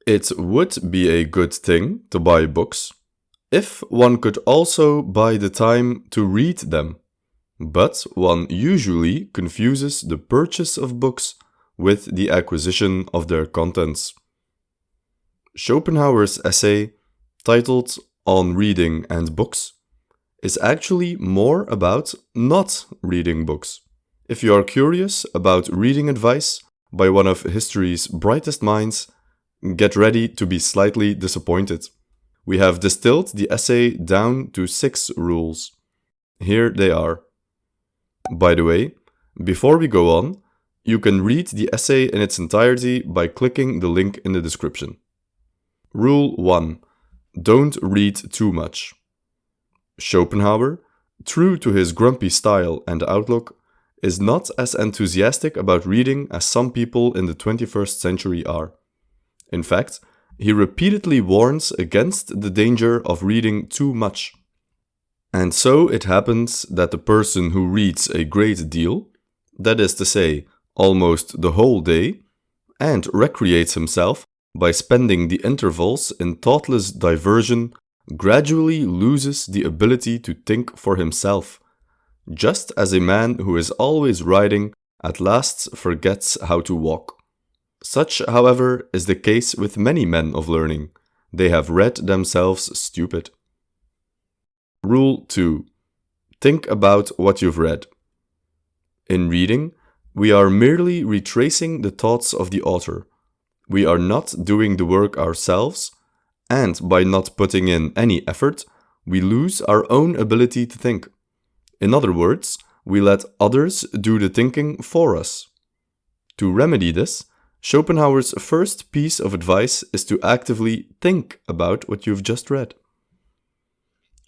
It would be a good thing to buy books if one could also buy the time to read them, but one usually confuses the purchase of books with the acquisition of their contents. Schopenhauer's essay, titled On Reading and Books, is actually more about not reading books. If you are curious about reading advice by one of history's brightest minds, get ready to be slightly disappointed. We have distilled the essay down to 6 rules. Here they are. By the way, before we go on, you can read the essay in its entirety by clicking the link in the description. Rule 1. Don't read too much. Schopenhauer, true to his grumpy style and outlook, is not as enthusiastic about reading as some people in the 21st century are. In fact, he repeatedly warns against the danger of reading too much. And so it happens that the person who reads a great deal, that is to say, almost the whole day, and recreates himself by spending the intervals in thoughtless diversion, gradually loses the ability to think for himself, just as a man who is always riding at last forgets how to walk. Such, however, is the case with many men of learning. They have read themselves stupid. Rule 2. Think about what you've read. In reading, we are merely retracing the thoughts of the author. We are not doing the work ourselves, and by not putting in any effort, we lose our own ability to think. In other words, we let others do the thinking for us. To remedy this, Schopenhauer's first piece of advice is to actively think about what you've just read.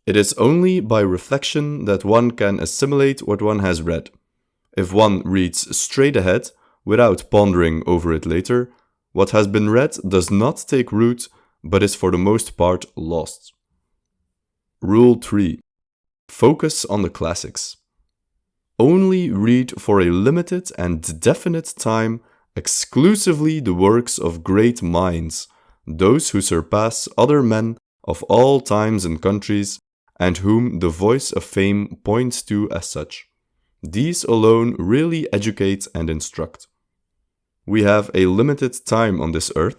It is only by reflection that one can assimilate what one has read. If one reads straight ahead, without pondering over it later, what has been read does not take root, but is for the most part lost. Rule 3. Focus on the classics. Only read for a limited and definite time exclusively the works of great minds, those who surpass other men of all times and countries, and whom the voice of fame points to as such. These alone really educate and instruct. We have a limited time on this earth,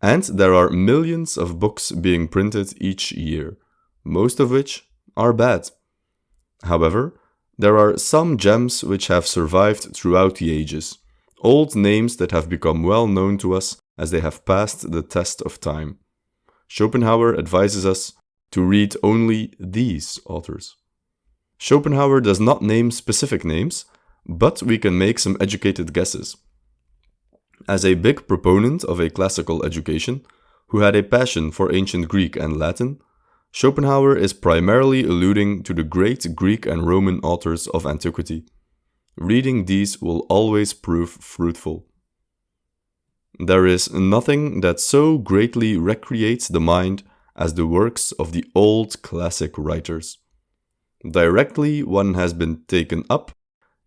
and there are millions of books being printed each year, most of which are bad. However, there are some gems which have survived throughout the ages, old names that have become well known to us as they have passed the test of time. Schopenhauer advises us to read only these authors. Schopenhauer does not name specific names, but we can make some educated guesses. As a big proponent of a classical education, who had a passion for ancient Greek and Latin, Schopenhauer is primarily alluding to the great Greek and Roman authors of antiquity. Reading these will always prove fruitful. There is nothing that so greatly recreates the mind as the works of the old classic writers. Directly one has been taken up,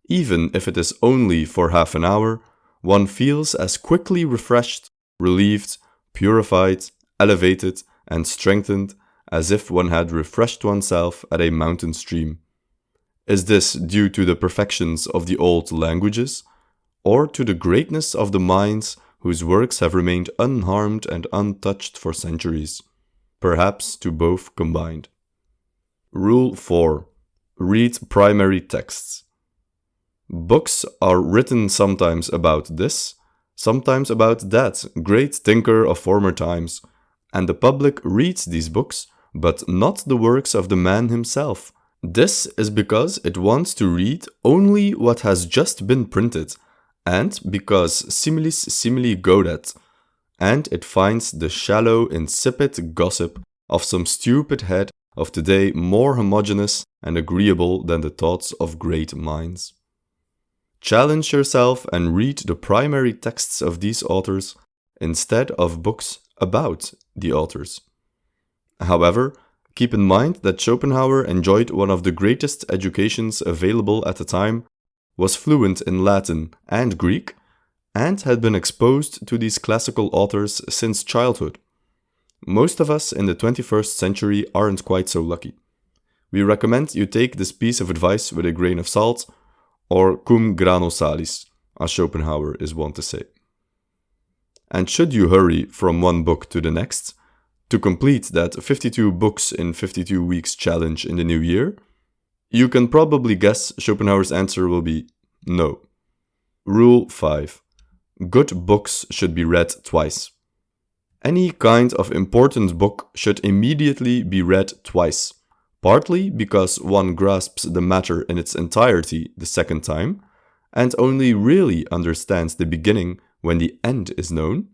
even if it is only for half an hour, one feels as quickly refreshed, relieved, purified, elevated, and strengthened as if one had refreshed oneself at a mountain stream. Is this due to the perfections of the old languages, or to the greatness of the minds whose works have remained unharmed and untouched for centuries? Perhaps to both combined. Rule 4. Read primary texts. Books are written sometimes about this, sometimes about that great thinker of former times, and the public reads these books, but not the works of the man himself. This is because it wants to read only what has just been printed, and because similis simili gaudet, and it finds the shallow, insipid gossip of some stupid head of today more homogeneous and agreeable than the thoughts of great minds. Challenge yourself and read the primary texts of these authors instead of books about the authors. However, keep in mind that Schopenhauer enjoyed one of the greatest educations available at the time, was fluent in Latin and Greek, and had been exposed to these classical authors since childhood. Most of us in the 21st century aren't quite so lucky. We recommend you take this piece of advice with a grain of salt, or cum grano salis, as Schopenhauer is wont to say. And should you hurry from one book to the next, to complete that 52 books in 52 weeks challenge in the new year, you can probably guess Schopenhauer's answer will be no. Rule 5. Good books should be read twice. Any kind of important book should immediately be read twice, partly because one grasps the matter in its entirety the second time, and only really understands the beginning when the end is known,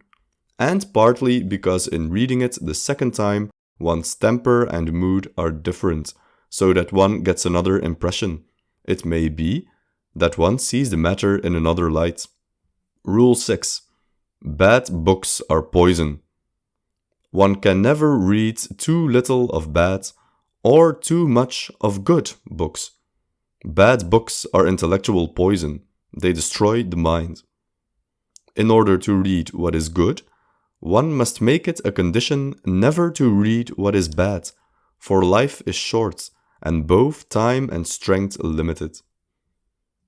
and partly because in reading it the second time, one's temper and mood are different, so that one gets another impression. It may be that one sees the matter in another light. Rule 6. Bad books are poison. One can never read too little of bad or too much of good books. Bad books are intellectual poison. They destroy the mind. In order to read what is good, one must make it a condition never to read what is bad, for life is short, and both time and strength limited.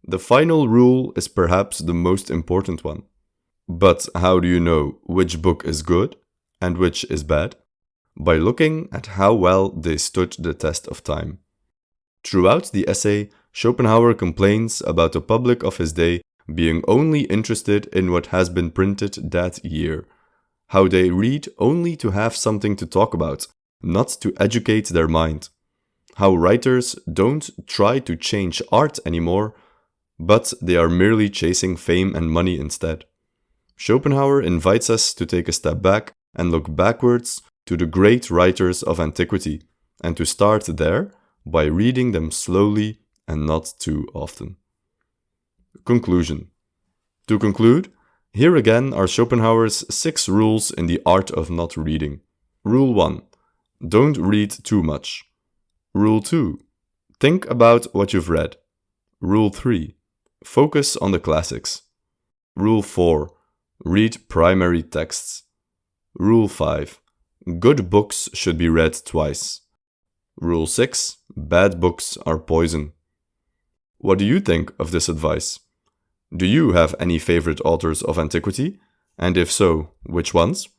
The final rule is perhaps the most important one. But how do you know which book is good and which is bad? By looking at how well they stood the test of time. Throughout the essay, Schopenhauer complains about the public of his day being only interested in what has been printed that year, how they read only to have something to talk about, not to educate their mind, how writers don't try to change art anymore, but they are merely chasing fame and money instead. Schopenhauer invites us to take a step back and look backwards to the great writers of antiquity, and to start there by reading them slowly and not too often. Conclusion. To conclude, here again are Schopenhauer's 6 rules in the art of not reading. Rule 1. Don't read too much. Rule 2. Think about what you've read. Rule 3. Focus on the classics. Rule 4. Read primary texts. Rule 5. Good books should be read twice. Rule 6. Bad books are poison. What do you think of this advice? Do you have any favorite authors of antiquity? And if so, which ones?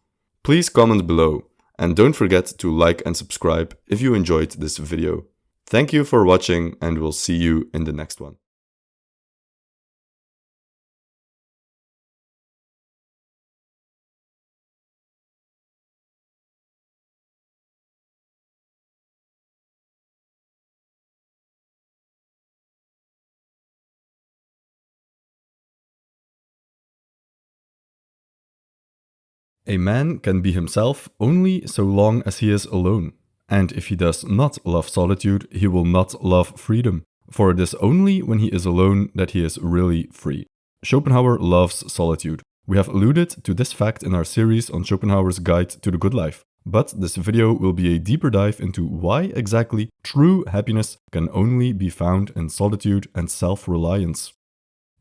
Please comment below, and don't forget to like and subscribe if you enjoyed this video. Thank you for watching, and we'll see you in the next one. A man can be himself only so long as he is alone, and if he does not love solitude, he will not love freedom, for it is only when he is alone that he is really free. Schopenhauer loves solitude. We have alluded to this fact in our series on Schopenhauer's Guide to the Good Life, but this video will be a deeper dive into why exactly true happiness can only be found in solitude and self-reliance.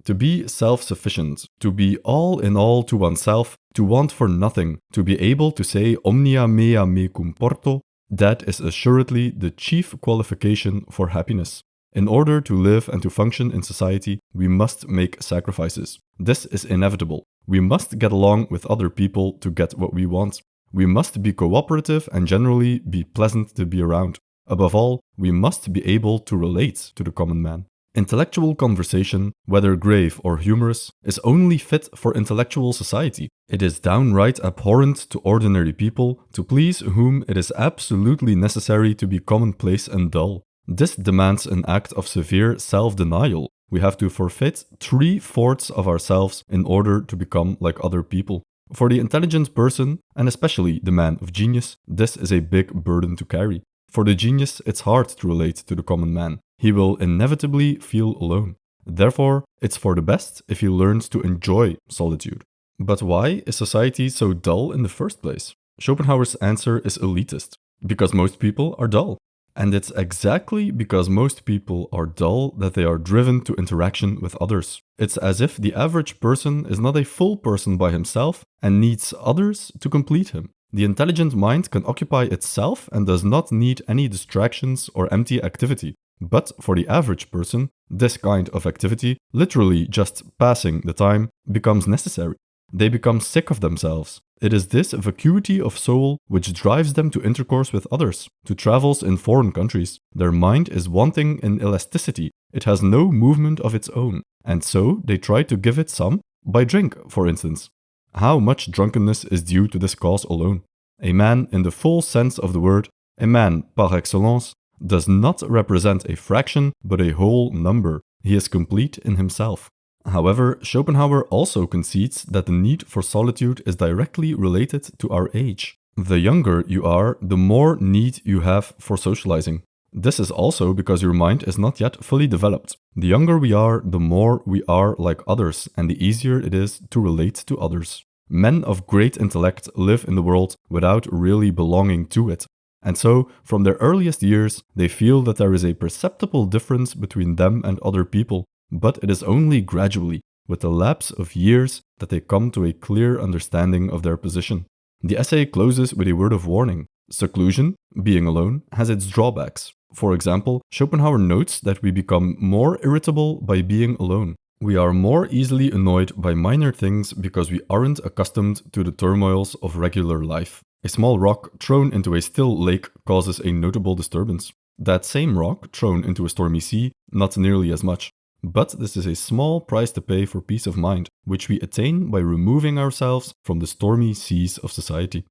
To be self-sufficient, to be all in all to oneself, to want for nothing, to be able to say omnia mea me cum porto, that is assuredly the chief qualification for happiness. In order to live and to function in society, we must make sacrifices. This is inevitable. We must get along with other people to get what we want. We must be cooperative and generally be pleasant to be around. Above all, we must be able to relate to the common man. Intellectual conversation, whether grave or humorous, is only fit for intellectual society. It is downright abhorrent to ordinary people, to please whom it is absolutely necessary to be commonplace and dull. This demands an act of severe self-denial. We have to forfeit 3/4 of ourselves in order to become like other people. For the intelligent person, and especially the man of genius, this is a big burden to carry. For the genius, it's hard to relate to the common man. He will inevitably feel alone. Therefore, it's for the best if he learns to enjoy solitude. But why is society so dull in the first place? Schopenhauer's answer is elitist. Because most people are dull. And it's exactly because most people are dull that they are driven to interaction with others. It's as if the average person is not a full person by himself and needs others to complete him. The intelligent mind can occupy itself and does not need any distractions or empty activity. But for the average person, this kind of activity, literally just passing the time, becomes necessary. They become sick of themselves. It is this vacuity of soul which drives them to intercourse with others, to travels in foreign countries. Their mind is wanting in elasticity. It has no movement of its own, and so they try to give it some by drink, for instance. How much drunkenness is due to this cause alone? A man in the full sense of the word, a man par excellence, does not represent a fraction but a whole number. He is complete in himself. However, Schopenhauer also concedes that the need for solitude is directly related to our age. The younger you are, the more need you have for socializing. This is also because your mind is not yet fully developed. The younger we are, the more we are like others, and the easier it is to relate to others. Men of great intellect live in the world without really belonging to it. And so, from their earliest years, they feel that there is a perceptible difference between them and other people. But it is only gradually, with the lapse of years, that they come to a clear understanding of their position. The essay closes with a word of warning. Seclusion, being alone, has its drawbacks. For example, Schopenhauer notes that we become more irritable by being alone. We are more easily annoyed by minor things because we aren't accustomed to the turmoils of regular life. A small rock thrown into a still lake causes a notable disturbance. That same rock thrown into a stormy sea, not nearly as much. But this is a small price to pay for peace of mind, which we attain by removing ourselves from the stormy seas of society.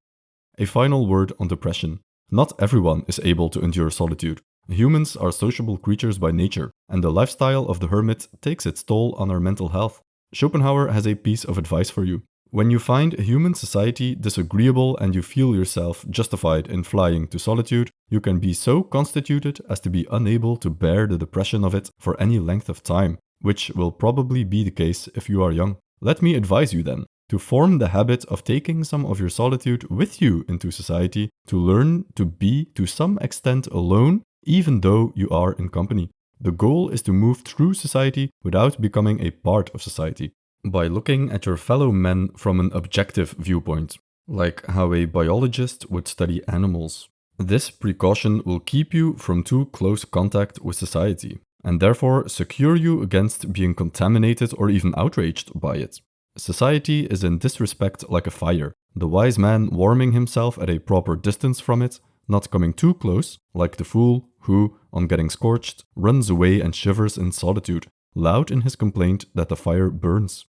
A final word on depression. Not everyone is able to endure solitude. Humans are sociable creatures by nature, and the lifestyle of the hermit takes its toll on our mental health. Schopenhauer has a piece of advice for you. When you find human society disagreeable and you feel yourself justified in flying to solitude, you can be so constituted as to be unable to bear the depression of it for any length of time, which will probably be the case if you are young. Let me advise you then to form the habit of taking some of your solitude with you into society, to learn to be to some extent alone, even though you are in company. The goal is to move through society without becoming a part of society. By looking at your fellow men from an objective viewpoint, like how a biologist would study animals. This precaution will keep you from too close contact with society, and therefore secure you against being contaminated or even outraged by it. Society is in this respect like a fire, the wise man warming himself at a proper distance from it, not coming too close, like the fool who, on getting scorched, runs away and shivers in solitude, loud in his complaint that the fire burns.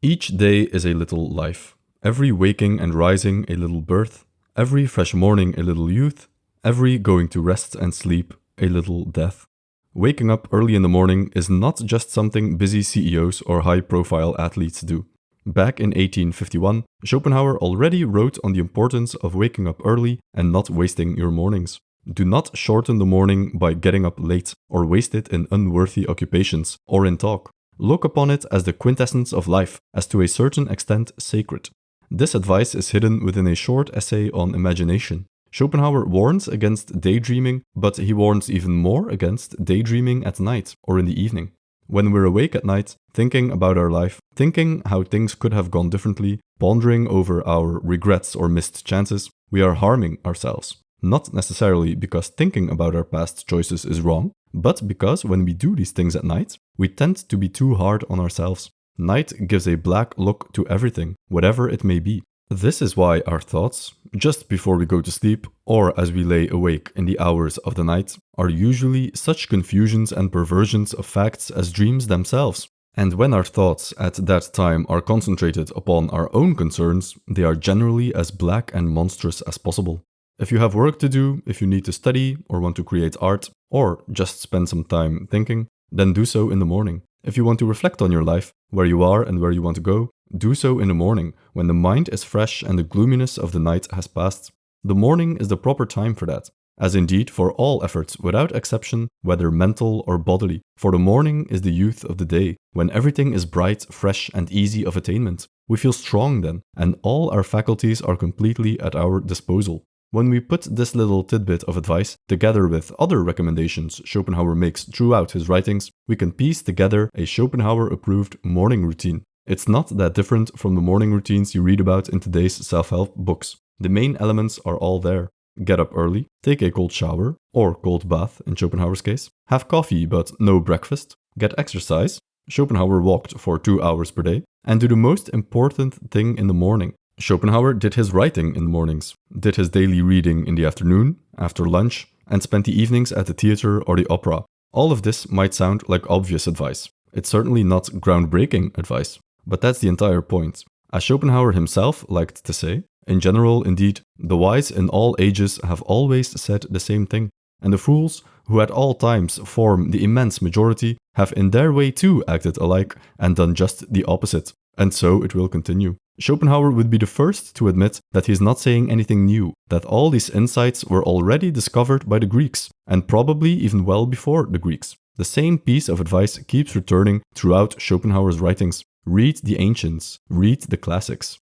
Each day is a little life, every waking and rising a little birth, every fresh morning a little youth, every going to rest and sleep a little death. Waking up early in the morning is not just something busy CEOs or high-profile athletes do. Back in 1851, Schopenhauer already wrote on the importance of waking up early and not wasting your mornings. Do not shorten the morning by getting up late or waste it in unworthy occupations or in talk. Look upon it as the quintessence of life, as to a certain extent sacred. This advice is hidden within a short essay on imagination. Schopenhauer warns against daydreaming, but he warns even more against daydreaming at night or in the evening. When we're awake at night, thinking about our life, thinking how things could have gone differently, pondering over our regrets or missed chances, we are harming ourselves. Not necessarily because thinking about our past choices is wrong, but because when we do these things at night, we tend to be too hard on ourselves. Night gives a black look to everything, whatever it may be. This is why our thoughts, just before we go to sleep, or as we lay awake in the hours of the night, are usually such confusions and perversions of facts as dreams themselves. And when our thoughts at that time are concentrated upon our own concerns, they are generally as black and monstrous as possible. If you have work to do, if you need to study or want to create art, or just spend some time thinking, then do so in the morning. If you want to reflect on your life, where you are and where you want to go, do so in the morning, when the mind is fresh and the gloominess of the night has passed. The morning is the proper time for that, as indeed for all efforts without exception, whether mental or bodily, for the morning is the youth of the day, when everything is bright, fresh and easy of attainment. We feel strong then, and all our faculties are completely at our disposal. When we put this little tidbit of advice together with other recommendations Schopenhauer makes throughout his writings, we can piece together a Schopenhauer-approved morning routine. It's not that different from the morning routines you read about in today's self-help books. The main elements are all there. Get up early, take a cold shower, or cold bath in Schopenhauer's case, have coffee but no breakfast, get exercise, Schopenhauer walked for 2 hours per day, and do the most important thing in the morning. Schopenhauer did his writing in the mornings, did his daily reading in the afternoon, after lunch, and spent the evenings at the theater or the opera. All of this might sound like obvious advice. It's certainly not groundbreaking advice, but that's the entire point. As Schopenhauer himself liked to say, in general, indeed, the wise in all ages have always said the same thing, and the fools, who at all times form the immense majority, have in their way too acted alike and done just the opposite. And so it will continue. Schopenhauer would be the first to admit that he is not saying anything new, that all these insights were already discovered by the Greeks, and probably even well before the Greeks. The same piece of advice keeps returning throughout Schopenhauer's writings. Read the ancients, read the classics.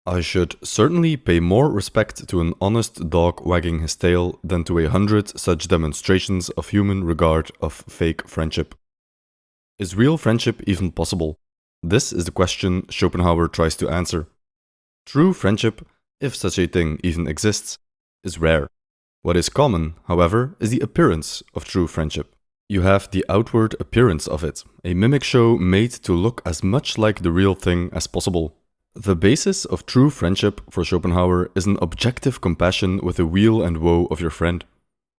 I should certainly pay more respect to an honest dog wagging his tail than to 100 such demonstrations of human regard of fake friendship. Is real friendship even possible? This is the question Schopenhauer tries to answer. True friendship, if such a thing even exists, is rare. What is common, however, is the appearance of true friendship. You have the outward appearance of it, a mimic show made to look as much like the real thing as possible. The basis of true friendship for Schopenhauer is an objective compassion with the weal and woe of your friend.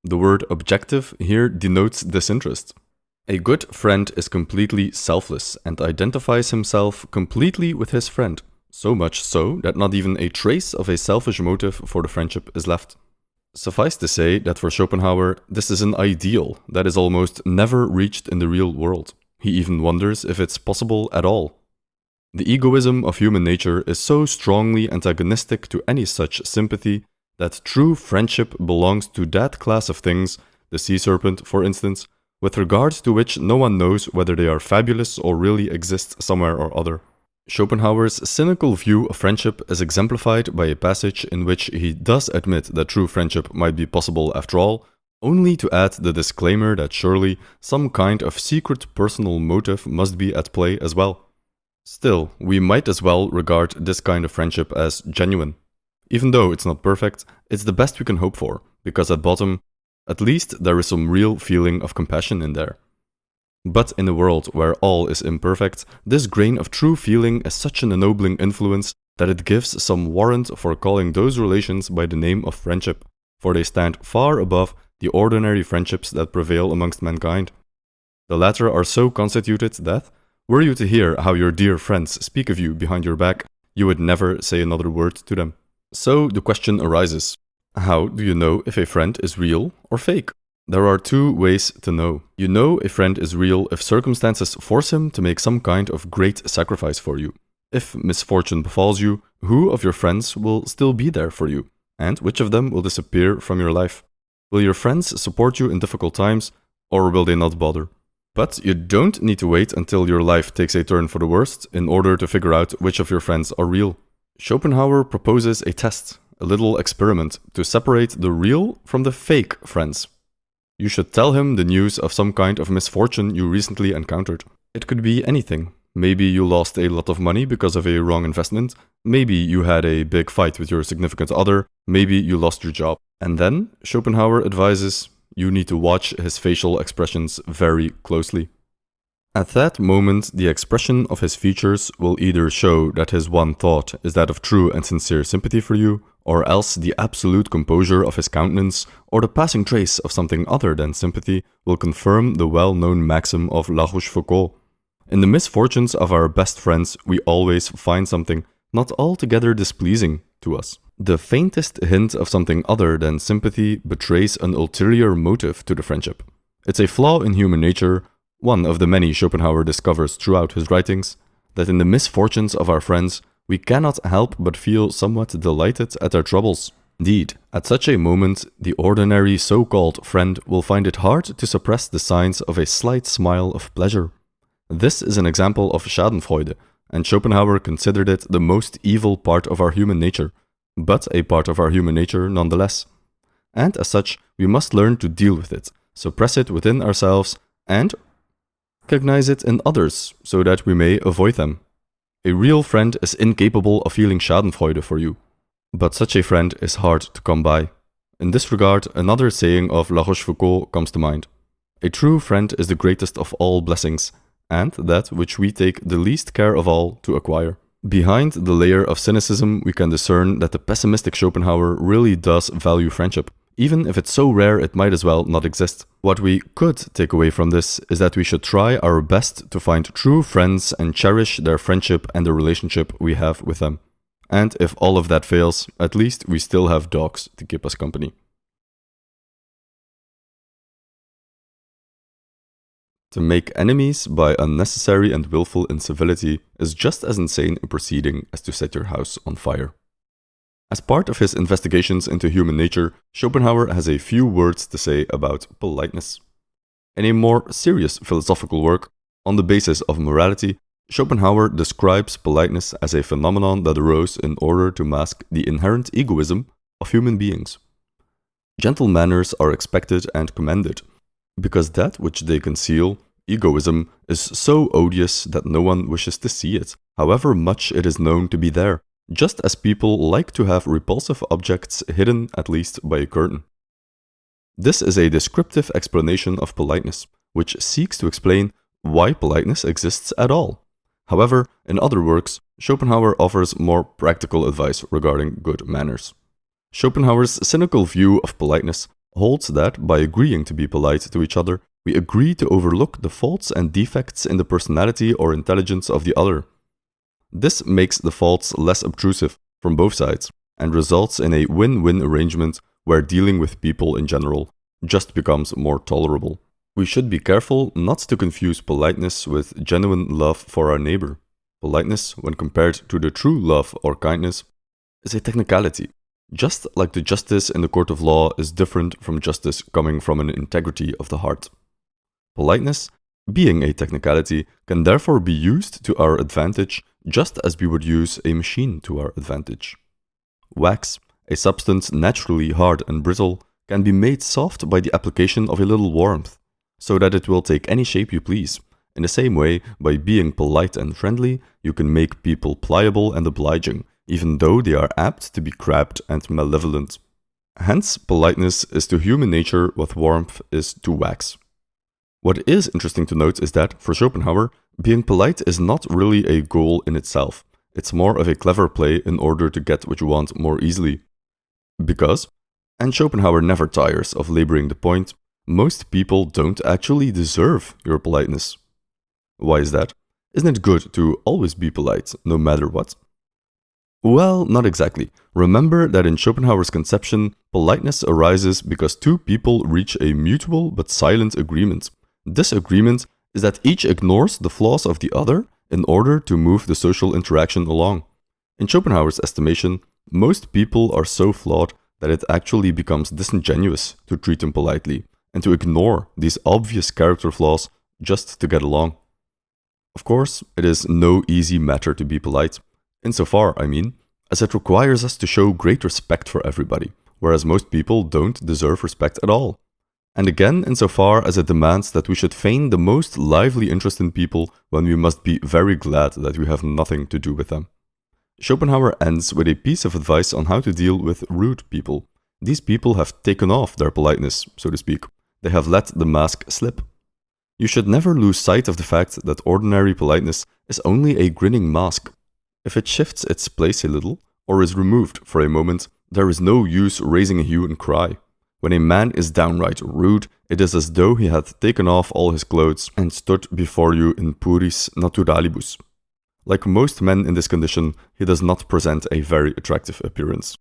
The word objective here denotes disinterest. A good friend is completely selfless and identifies himself completely with his friend, so much so that not even a trace of a selfish motive for the friendship is left. Suffice to say that for Schopenhauer, this is an ideal that is almost never reached in the real world. He even wonders if it's possible at all. The egoism of human nature is so strongly antagonistic to any such sympathy that true friendship belongs to that class of things, the sea serpent, for instance, with regard to which no one knows whether they are fabulous or really exist somewhere or other. Schopenhauer's cynical view of friendship is exemplified by a passage in which he does admit that true friendship might be possible after all, only to add the disclaimer that surely some kind of secret personal motive must be at play as well. Still, we might as well regard this kind of friendship as genuine. Even though it's not perfect, it's the best we can hope for, because at bottom, at least there is some real feeling of compassion in there. But in a world where all is imperfect, this grain of true feeling is such an ennobling influence that it gives some warrant for calling those relations by the name of friendship, for they stand far above the ordinary friendships that prevail amongst mankind. The latter are so constituted that, were you to hear how your dear friends speak of you behind your back, you would never say another word to them. So the question arises, how do you know if a friend is real or fake? There are two ways to know. You know a friend is real if circumstances force him to make some kind of great sacrifice for you. If misfortune befalls you, who of your friends will still be there for you? And which of them will disappear from your life? Will your friends support you in difficult times, or will they not bother? But you don't need to wait until your life takes a turn for the worst in order to figure out which of your friends are real. Schopenhauer proposes a test, a little experiment, to separate the real from the fake friends. You should tell him the news of some kind of misfortune you recently encountered. It could be anything. Maybe you lost a lot of money because of a wrong investment. Maybe you had a big fight with your significant other. Maybe you lost your job. And then, Schopenhauer advises, you need to watch his facial expressions very closely. At that moment, the expression of his features will either show that his one thought is that of true and sincere sympathy for you, or else the absolute composure of his countenance, or the passing trace of something other than sympathy, will confirm the well-known maxim of La Rochefoucauld. In the misfortunes of our best friends, we always find something not altogether displeasing to us. The faintest hint of something other than sympathy betrays an ulterior motive to the friendship. It's a flaw in human nature, one of the many Schopenhauer discovers throughout his writings, that in the misfortunes of our friends, we cannot help but feel somewhat delighted at their troubles. Indeed, at such a moment, the ordinary so-called friend will find it hard to suppress the signs of a slight smile of pleasure. This is an example of Schadenfreude, and Schopenhauer considered it the most evil part of our human nature, but a part of our human nature nonetheless. And as such, we must learn to deal with it, suppress it within ourselves, and recognize it in others so that we may avoid them. A real friend is incapable of feeling Schadenfreude for you, but such a friend is hard to come by. In this regard, another saying of La Rochefoucauld comes to mind. A true friend is the greatest of all blessings, and that which we take the least care of all to acquire. Behind the layer of cynicism, we can discern that the pessimistic Schopenhauer really does value friendship, even if it's so rare it might as well not exist. What we could take away from this is that we should try our best to find true friends and cherish their friendship and the relationship we have with them. And if all of that fails, at least we still have dogs to keep us company. To make enemies by unnecessary and willful incivility is just as insane a proceeding as to set your house on fire. As part of his investigations into human nature, Schopenhauer has a few words to say about politeness. In a more serious philosophical work, On the Basis of Morality, Schopenhauer describes politeness as a phenomenon that arose in order to mask the inherent egoism of human beings. Gentle manners are expected and commended, because that which they conceal, egoism, is so odious that no one wishes to see it, however much it is known to be there, just as people like to have repulsive objects hidden at least by a curtain. This is a descriptive explanation of politeness, which seeks to explain why politeness exists at all. However, in other works, Schopenhauer offers more practical advice regarding good manners. Schopenhauer's cynical view of politeness holds that by agreeing to be polite to each other, we agree to overlook the faults and defects in the personality or intelligence of the other. This makes the faults less obtrusive from both sides and results in a win-win arrangement where dealing with people in general just becomes more tolerable. We should be careful not to confuse politeness with genuine love for our neighbor. Politeness, when compared to the true love or kindness, is a technicality. Just like the justice in the court of law is different from justice coming from an integrity of the heart. Politeness, being a technicality, can therefore be used to our advantage just as we would use a machine to our advantage. Wax, a substance naturally hard and brittle, can be made soft by the application of a little warmth, so that it will take any shape you please. In the same way, by being polite and friendly, you can make people pliable and obliging, even though they are apt to be crabbed and malevolent. Hence, politeness is to human nature what warmth is to wax. What is interesting to note is that, for Schopenhauer, being polite is not really a goal in itself. It's more of a clever play in order to get what you want more easily. Because, and Schopenhauer never tires of laboring the point, most people don't actually deserve your politeness. Why is that? Isn't it good to always be polite, no matter what? Well, not exactly. Remember that in Schopenhauer's conception, politeness arises because two people reach a mutual but silent agreement. This agreement is that each ignores the flaws of the other in order to move the social interaction along. In Schopenhauer's estimation, most people are so flawed that it actually becomes disingenuous to treat them politely and to ignore these obvious character flaws just to get along. Of course, it is no easy matter to be polite. Insofar, I mean, as it requires us to show great respect for everybody, whereas most people don't deserve respect at all. And again, insofar as it demands that we should feign the most lively interest in people when we must be very glad that we have nothing to do with them. Schopenhauer ends with a piece of advice on how to deal with rude people. These people have taken off their politeness, so to speak. They have let the mask slip. You should never lose sight of the fact that ordinary politeness is only a grinning mask. If it shifts its place a little, or is removed for a moment, there is no use raising a hue and cry. When a man is downright rude, it is as though he had taken off all his clothes and stood before you in puris naturalibus. Like most men in this condition, he does not present a very attractive appearance.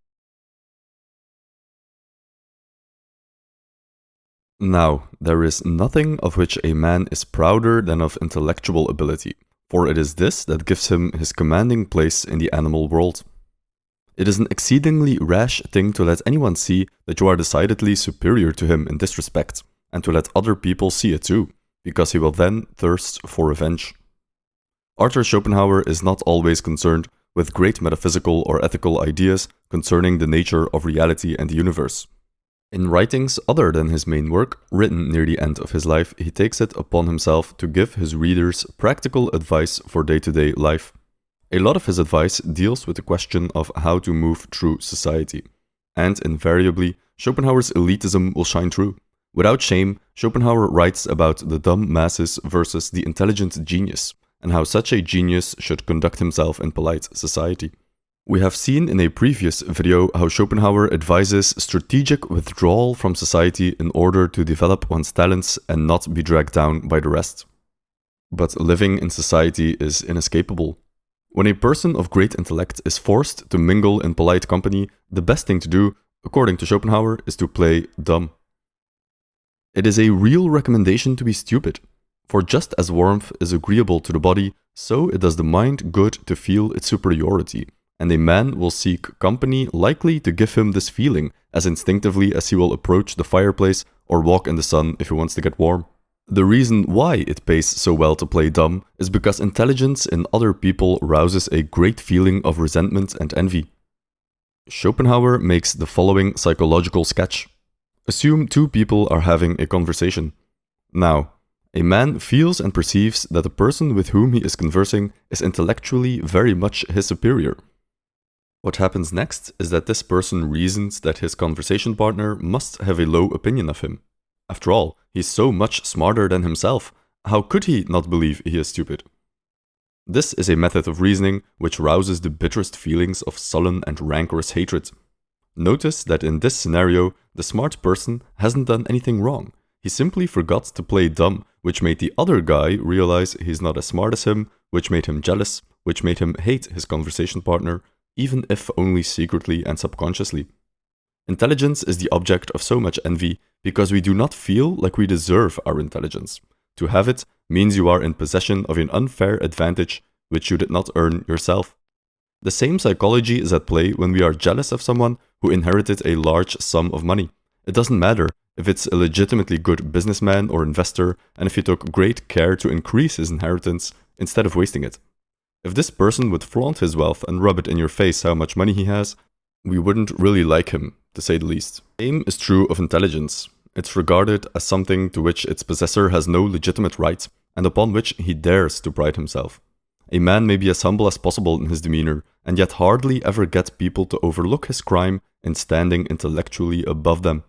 Now, there is nothing of which a man is prouder than of intellectual ability, for it is this that gives him his commanding place in the animal world. It is an exceedingly rash thing to let anyone see that you are decidedly superior to him in this respect, and to let other people see it too, because he will then thirst for revenge. Arthur Schopenhauer is not always concerned with great metaphysical or ethical ideas concerning the nature of reality and the universe. In writings other than his main work, written near the end of his life, he takes it upon himself to give his readers practical advice for day-to-day life. A lot of his advice deals with the question of how to move through society. And invariably, Schopenhauer's elitism will shine through. Without shame, Schopenhauer writes about the dumb masses versus the intelligent genius, and how such a genius should conduct himself in polite society. We have seen in a previous video how Schopenhauer advises strategic withdrawal from society in order to develop one's talents and not be dragged down by the rest. But living in society is inescapable. When a person of great intellect is forced to mingle in polite company, the best thing to do, according to Schopenhauer, is to play dumb. It is a real recommendation to be stupid, for just as warmth is agreeable to the body, so it does the mind good to feel its superiority, and a man will seek company likely to give him this feeling as instinctively as he will approach the fireplace or walk in the sun if he wants to get warm. The reason why it pays so well to play dumb is because intelligence in other people rouses a great feeling of resentment and envy. Schopenhauer makes the following psychological sketch. Assume two people are having a conversation. Now, a man feels and perceives that the person with whom he is conversing is intellectually very much his superior. What happens next is that this person reasons that his conversation partner must have a low opinion of him. After all, he is so much smarter than himself. How could he not believe he is stupid? This is a method of reasoning which rouses the bitterest feelings of sullen and rancorous hatred. Notice that in this scenario, the smart person hasn't done anything wrong. He simply forgot to play dumb, which made the other guy realize he's not as smart as him, which made him jealous, which made him hate his conversation partner, even if only secretly and subconsciously. Intelligence is the object of so much envy because we do not feel like we deserve our intelligence. To have it means you are in possession of an unfair advantage which you did not earn yourself. The same psychology is at play when we are jealous of someone who inherited a large sum of money. It doesn't matter if it's a legitimately good businessman or investor, and if he took great care to increase his inheritance instead of wasting it. If this person would flaunt his wealth and rub it in your face how much money he has, we wouldn't really like him, to say the least. The same is true of intelligence. It's regarded as something to which its possessor has no legitimate right, and upon which he dares to pride himself. A man may be as humble as possible in his demeanor, and yet hardly ever get people to overlook his crime in standing intellectually above them.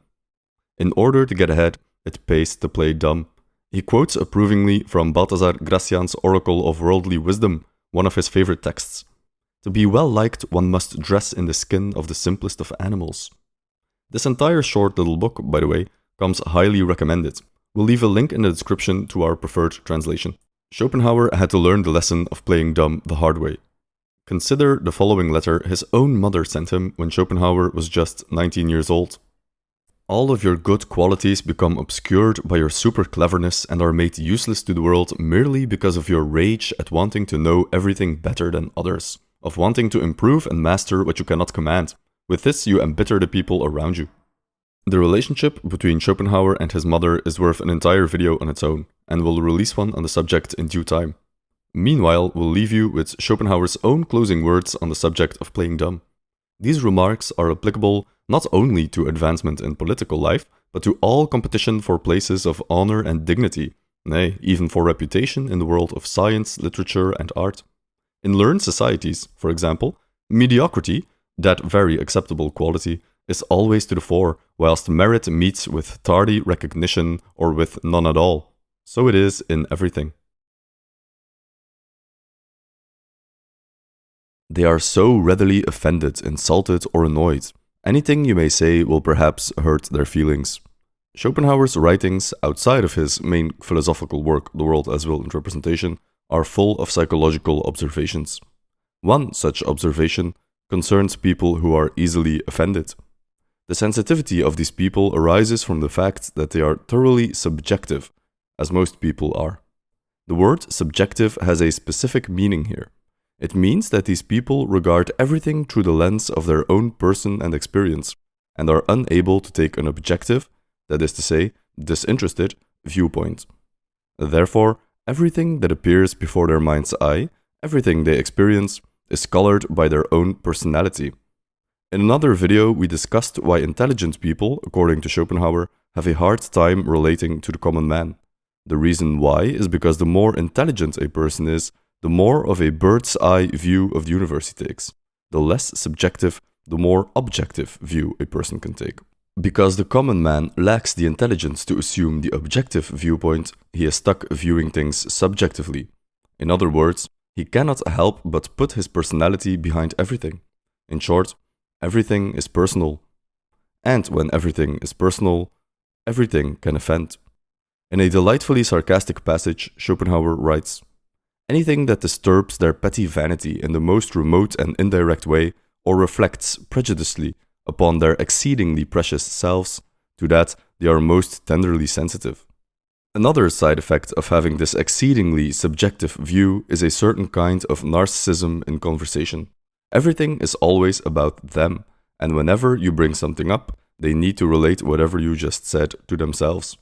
In order to get ahead, it pays to play dumb. He quotes approvingly from Balthasar Gracian's Oracle of Worldly Wisdom, one of his favorite texts. To be well liked, one must dress in the skin of the simplest of animals. This entire short little book, by the way, comes highly recommended. We'll leave a link in the description to our preferred translation. Schopenhauer had to learn the lesson of playing dumb the hard way. Consider the following letter his own mother sent him when Schopenhauer was just 19 years old. All of your good qualities become obscured by your super cleverness and are made useless to the world merely because of your rage at wanting to know everything better than others, of wanting to improve and master what you cannot command. With this, you embitter the people around you. The relationship between Schopenhauer and his mother is worth an entire video on its own, and we'll release one on the subject in due time. Meanwhile, we'll leave you with Schopenhauer's own closing words on the subject of playing dumb. These remarks are applicable not only to advancement in political life, but to all competition for places of honor and dignity, nay, even for reputation in the world of science, literature, and art. In learned societies, for example, mediocrity, that very acceptable quality, is always to the fore, whilst merit meets with tardy recognition or with none at all. So it is in everything. They are so readily offended, insulted, or annoyed. Anything you may say will perhaps hurt their feelings. Schopenhauer's writings, outside of his main philosophical work, The World as Will and Representation, are full of psychological observations. One such observation concerns people who are easily offended. The sensitivity of these people arises from the fact that they are thoroughly subjective, as most people are. The word subjective has a specific meaning here. It means that these people regard everything through the lens of their own person and experience, and are unable to take an objective, that is to say, disinterested, viewpoint. Therefore, Everything that appears before their mind's eye, everything they experience, is colored by their own personality. In another video, we discussed why intelligent people, according to Schopenhauer, have a hard time relating to the common man. The reason why is because the more intelligent a person is, the more of a bird's eye view of the universe he takes. The less subjective, the more objective view a person can take. Because the common man lacks the intelligence to assume the objective viewpoint, he is stuck viewing things subjectively. In other words, he cannot help but put his personality behind everything. In short, everything is personal. And when everything is personal, everything can offend. In a delightfully sarcastic passage, Schopenhauer writes, "Anything that disturbs their petty vanity in the most remote and indirect way, or reflects prejudicially upon their exceedingly precious selves, to that they are most tenderly sensitive." Another side effect of having this exceedingly subjective view is a certain kind of narcissism in conversation. Everything is always about them, and whenever you bring something up, they need to relate whatever you just said to themselves.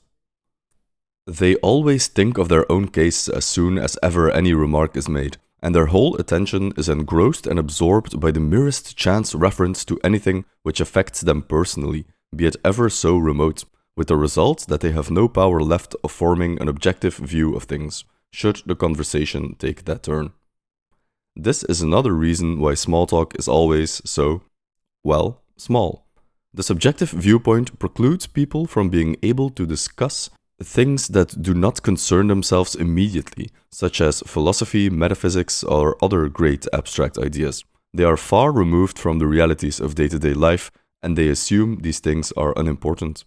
They always think of their own case as soon as ever any remark is made, and their whole attention is engrossed and absorbed by the merest chance reference to anything which affects them personally, be it ever so remote, with the result that they have no power left of forming an objective view of things, should the conversation take that turn. This is another reason why small talk is always so, well, small. The subjective viewpoint precludes people from being able to discuss things that do not concern themselves immediately, such as philosophy, metaphysics, or other great abstract ideas. They are far removed from the realities of day-to-day life, and they assume these things are unimportant.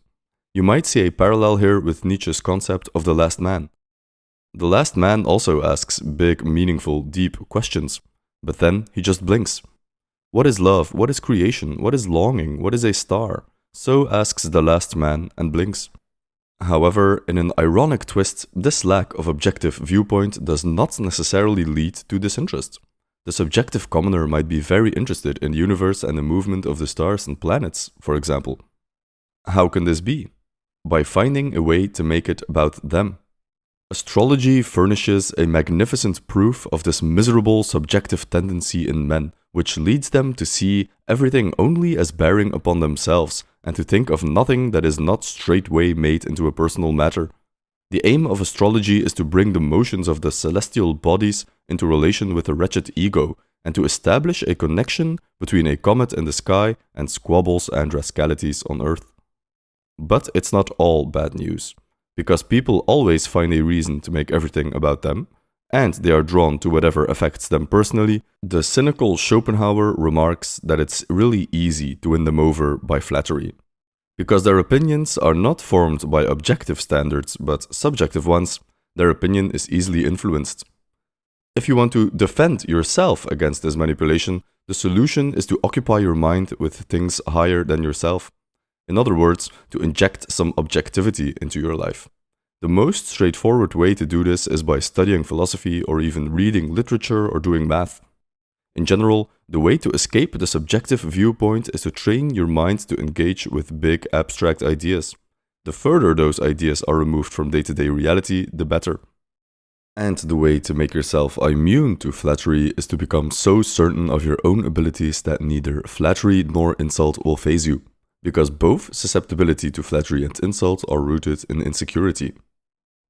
You might see a parallel here with Nietzsche's concept of the last man. The last man also asks big, meaningful, deep questions, but then he just blinks. What is love? What is creation? What is longing? What is a star? So asks the last man and blinks. However, in an ironic twist, this lack of objective viewpoint does not necessarily lead to disinterest. The subjective commoner might be very interested in the universe and the movement of the stars and planets, for example. How can this be? By finding a way to make it about them. Astrology furnishes a magnificent proof of this miserable subjective tendency in men, which leads them to see everything only as bearing upon themselves, and to think of nothing that is not straightway made into a personal matter. The aim of astrology is to bring the motions of the celestial bodies into relation with the wretched ego, and to establish a connection between a comet in the sky and squabbles and rascalities on earth. But it's not all bad news, because people always find a reason to make everything about them, and they are drawn to whatever affects them personally. The cynical Schopenhauer remarks that it's really easy to win them over by flattery. Because their opinions are not formed by objective standards, but subjective ones, their opinion is easily influenced. If you want to defend yourself against this manipulation, the solution is to occupy your mind with things higher than yourself. In other words, to inject some objectivity into your life. The most straightforward way to do this is by studying philosophy or even reading literature or doing math. In general, the way to escape the subjective viewpoint is to train your mind to engage with big abstract ideas. The further those ideas are removed from day-to-day reality, the better. And the way to make yourself immune to flattery is to become so certain of your own abilities that neither flattery nor insult will faze you, because both susceptibility to flattery and insult are rooted in insecurity.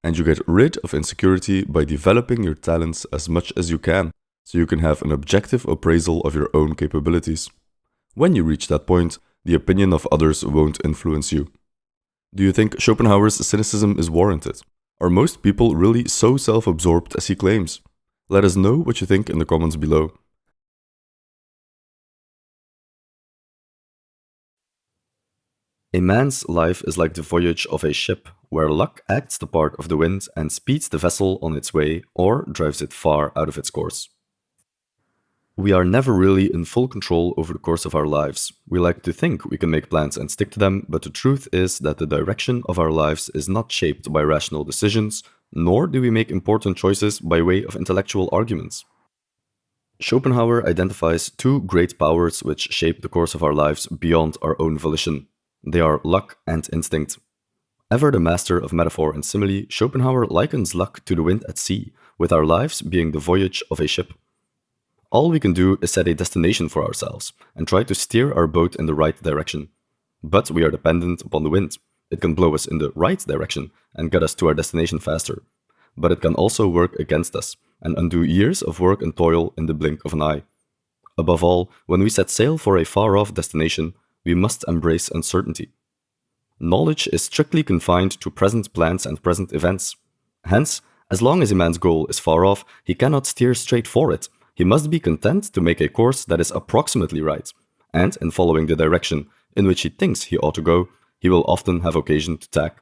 And you get rid of insecurity by developing your talents as much as you can, so you can have an objective appraisal of your own capabilities. When you reach that point, the opinion of others won't influence you. Do you think Schopenhauer's cynicism is warranted? Are most people really so self-absorbed as he claims? Let us know what you think in the comments below. A man's life is like the voyage of a ship, where luck acts the part of the wind and speeds the vessel on its way or drives it far out of its course. We are never really in full control over the course of our lives. We like to think we can make plans and stick to them, but the truth is that the direction of our lives is not shaped by rational decisions, nor do we make important choices by way of intellectual arguments. Schopenhauer identifies two great powers which shape the course of our lives beyond our own volition. They are luck and instinct. Ever the master of metaphor and simile, Schopenhauer likens luck to the wind at sea, with our lives being the voyage of a ship. All we can do is set a destination for ourselves and try to steer our boat in the right direction. But we are dependent upon the wind. It can blow us in the right direction and get us to our destination faster. But it can also work against us and undo years of work and toil in the blink of an eye. Above all, when we set sail for a far-off destination, we must embrace uncertainty. Knowledge is strictly confined to present plans and present events. Hence, as long as a man's goal is far off, he cannot steer straight for it. He must be content to make a course that is approximately right, and in following the direction in which he thinks he ought to go, he will often have occasion to tack.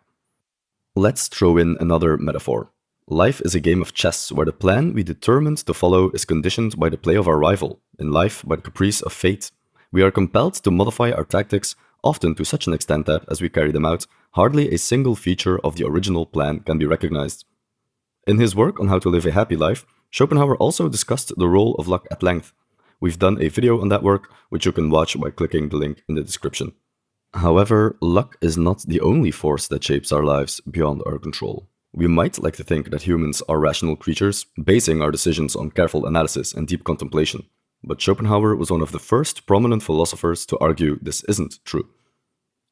Let's throw in another metaphor. Life is a game of chess where the plan we determined to follow is conditioned by the play of our rival, in life by the caprice of fate. We are compelled to modify our tactics, often to such an extent that, as we carry them out, hardly a single feature of the original plan can be recognized. In his work on how to live a happy life, Schopenhauer also discussed the role of luck at length. We've done a video on that work, which you can watch by clicking the link in the description. However, luck is not the only force that shapes our lives beyond our control. We might like to think that humans are rational creatures, basing our decisions on careful analysis and deep contemplation. But Schopenhauer was one of the first prominent philosophers to argue this isn't true.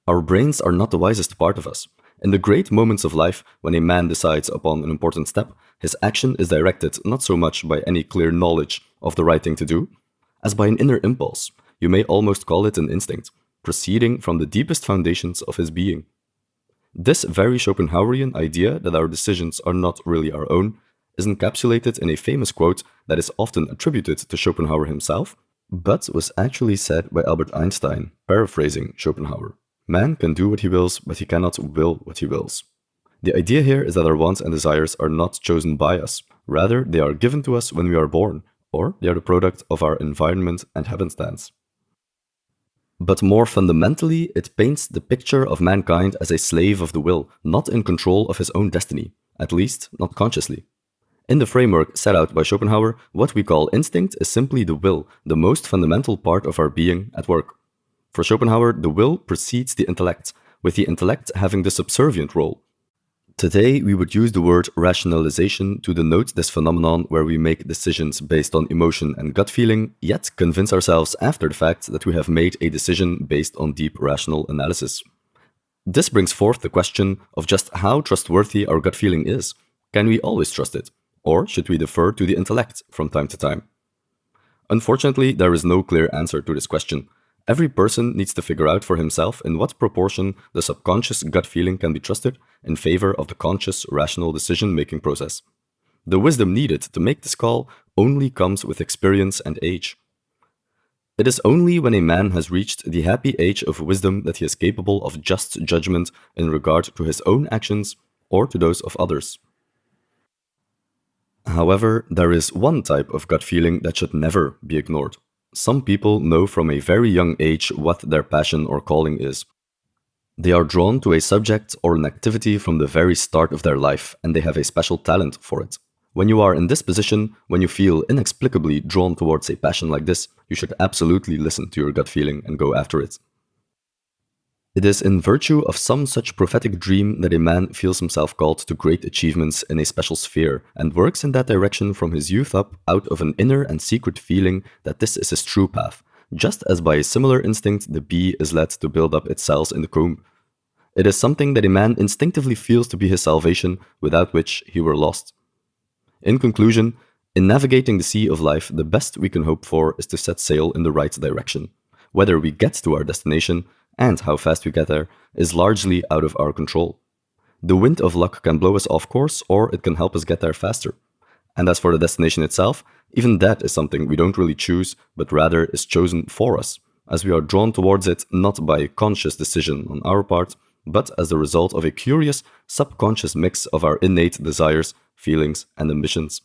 Our brains are not the wisest part of us. In the great moments of life, when a man decides upon an important step, his action is directed not so much by any clear knowledge of the right thing to do, as by an inner impulse. You may almost call it an instinct, proceeding from the deepest foundations of his being. This very Schopenhauerian idea that our decisions are not really our own is encapsulated in a famous quote that is often attributed to Schopenhauer himself, but was actually said by Albert Einstein, paraphrasing Schopenhauer. Man can do what he wills, but he cannot will what he wills. The idea here is that our wants and desires are not chosen by us. Rather, they are given to us when we are born, or they are the product of our environment and happenstance. But more fundamentally, it paints the picture of mankind as a slave of the will, not in control of his own destiny, at least not consciously. In the framework set out by Schopenhauer, what we call instinct is simply the will, the most fundamental part of our being at work. For Schopenhauer, the will precedes the intellect, with the intellect having the subservient role. Today, we would use the word rationalization to denote this phenomenon where we make decisions based on emotion and gut feeling, yet convince ourselves after the fact that we have made a decision based on deep rational analysis. This brings forth the question of just how trustworthy our gut feeling is. Can we always trust it? Or should we defer to the intellect from time to time? Unfortunately, there is no clear answer to this question. Every person needs to figure out for himself in what proportion the subconscious gut feeling can be trusted in favor of the conscious, rational decision-making process. The wisdom needed to make this call only comes with experience and age. It is only when a man has reached the happy age of wisdom that he is capable of just judgment in regard to his own actions or to those of others. However, there is one type of gut feeling that should never be ignored. Some people know from a very young age what their passion or calling is. They are drawn to a subject or an activity from the very start of their life, and they have a special talent for it. When you are in this position, when you feel inexplicably drawn towards a passion like this, you should absolutely listen to your gut feeling and go after it. It is in virtue of some such prophetic dream that a man feels himself called to great achievements in a special sphere and works in that direction from his youth up out of an inner and secret feeling that this is his true path, just as by a similar instinct the bee is led to build up its cells in the comb. It is something that a man instinctively feels to be his salvation, without which he were lost. In conclusion, in navigating the sea of life, the best we can hope for is to set sail in the right direction. Whether we get to our destination and how fast we get there is largely out of our control. The wind of luck can blow us off course, or it can help us get there faster. And as for the destination itself, even that is something we don't really choose, but rather is chosen for us, as we are drawn towards it not by a conscious decision on our part, but as the result of a curious, subconscious mix of our innate desires, feelings, and ambitions.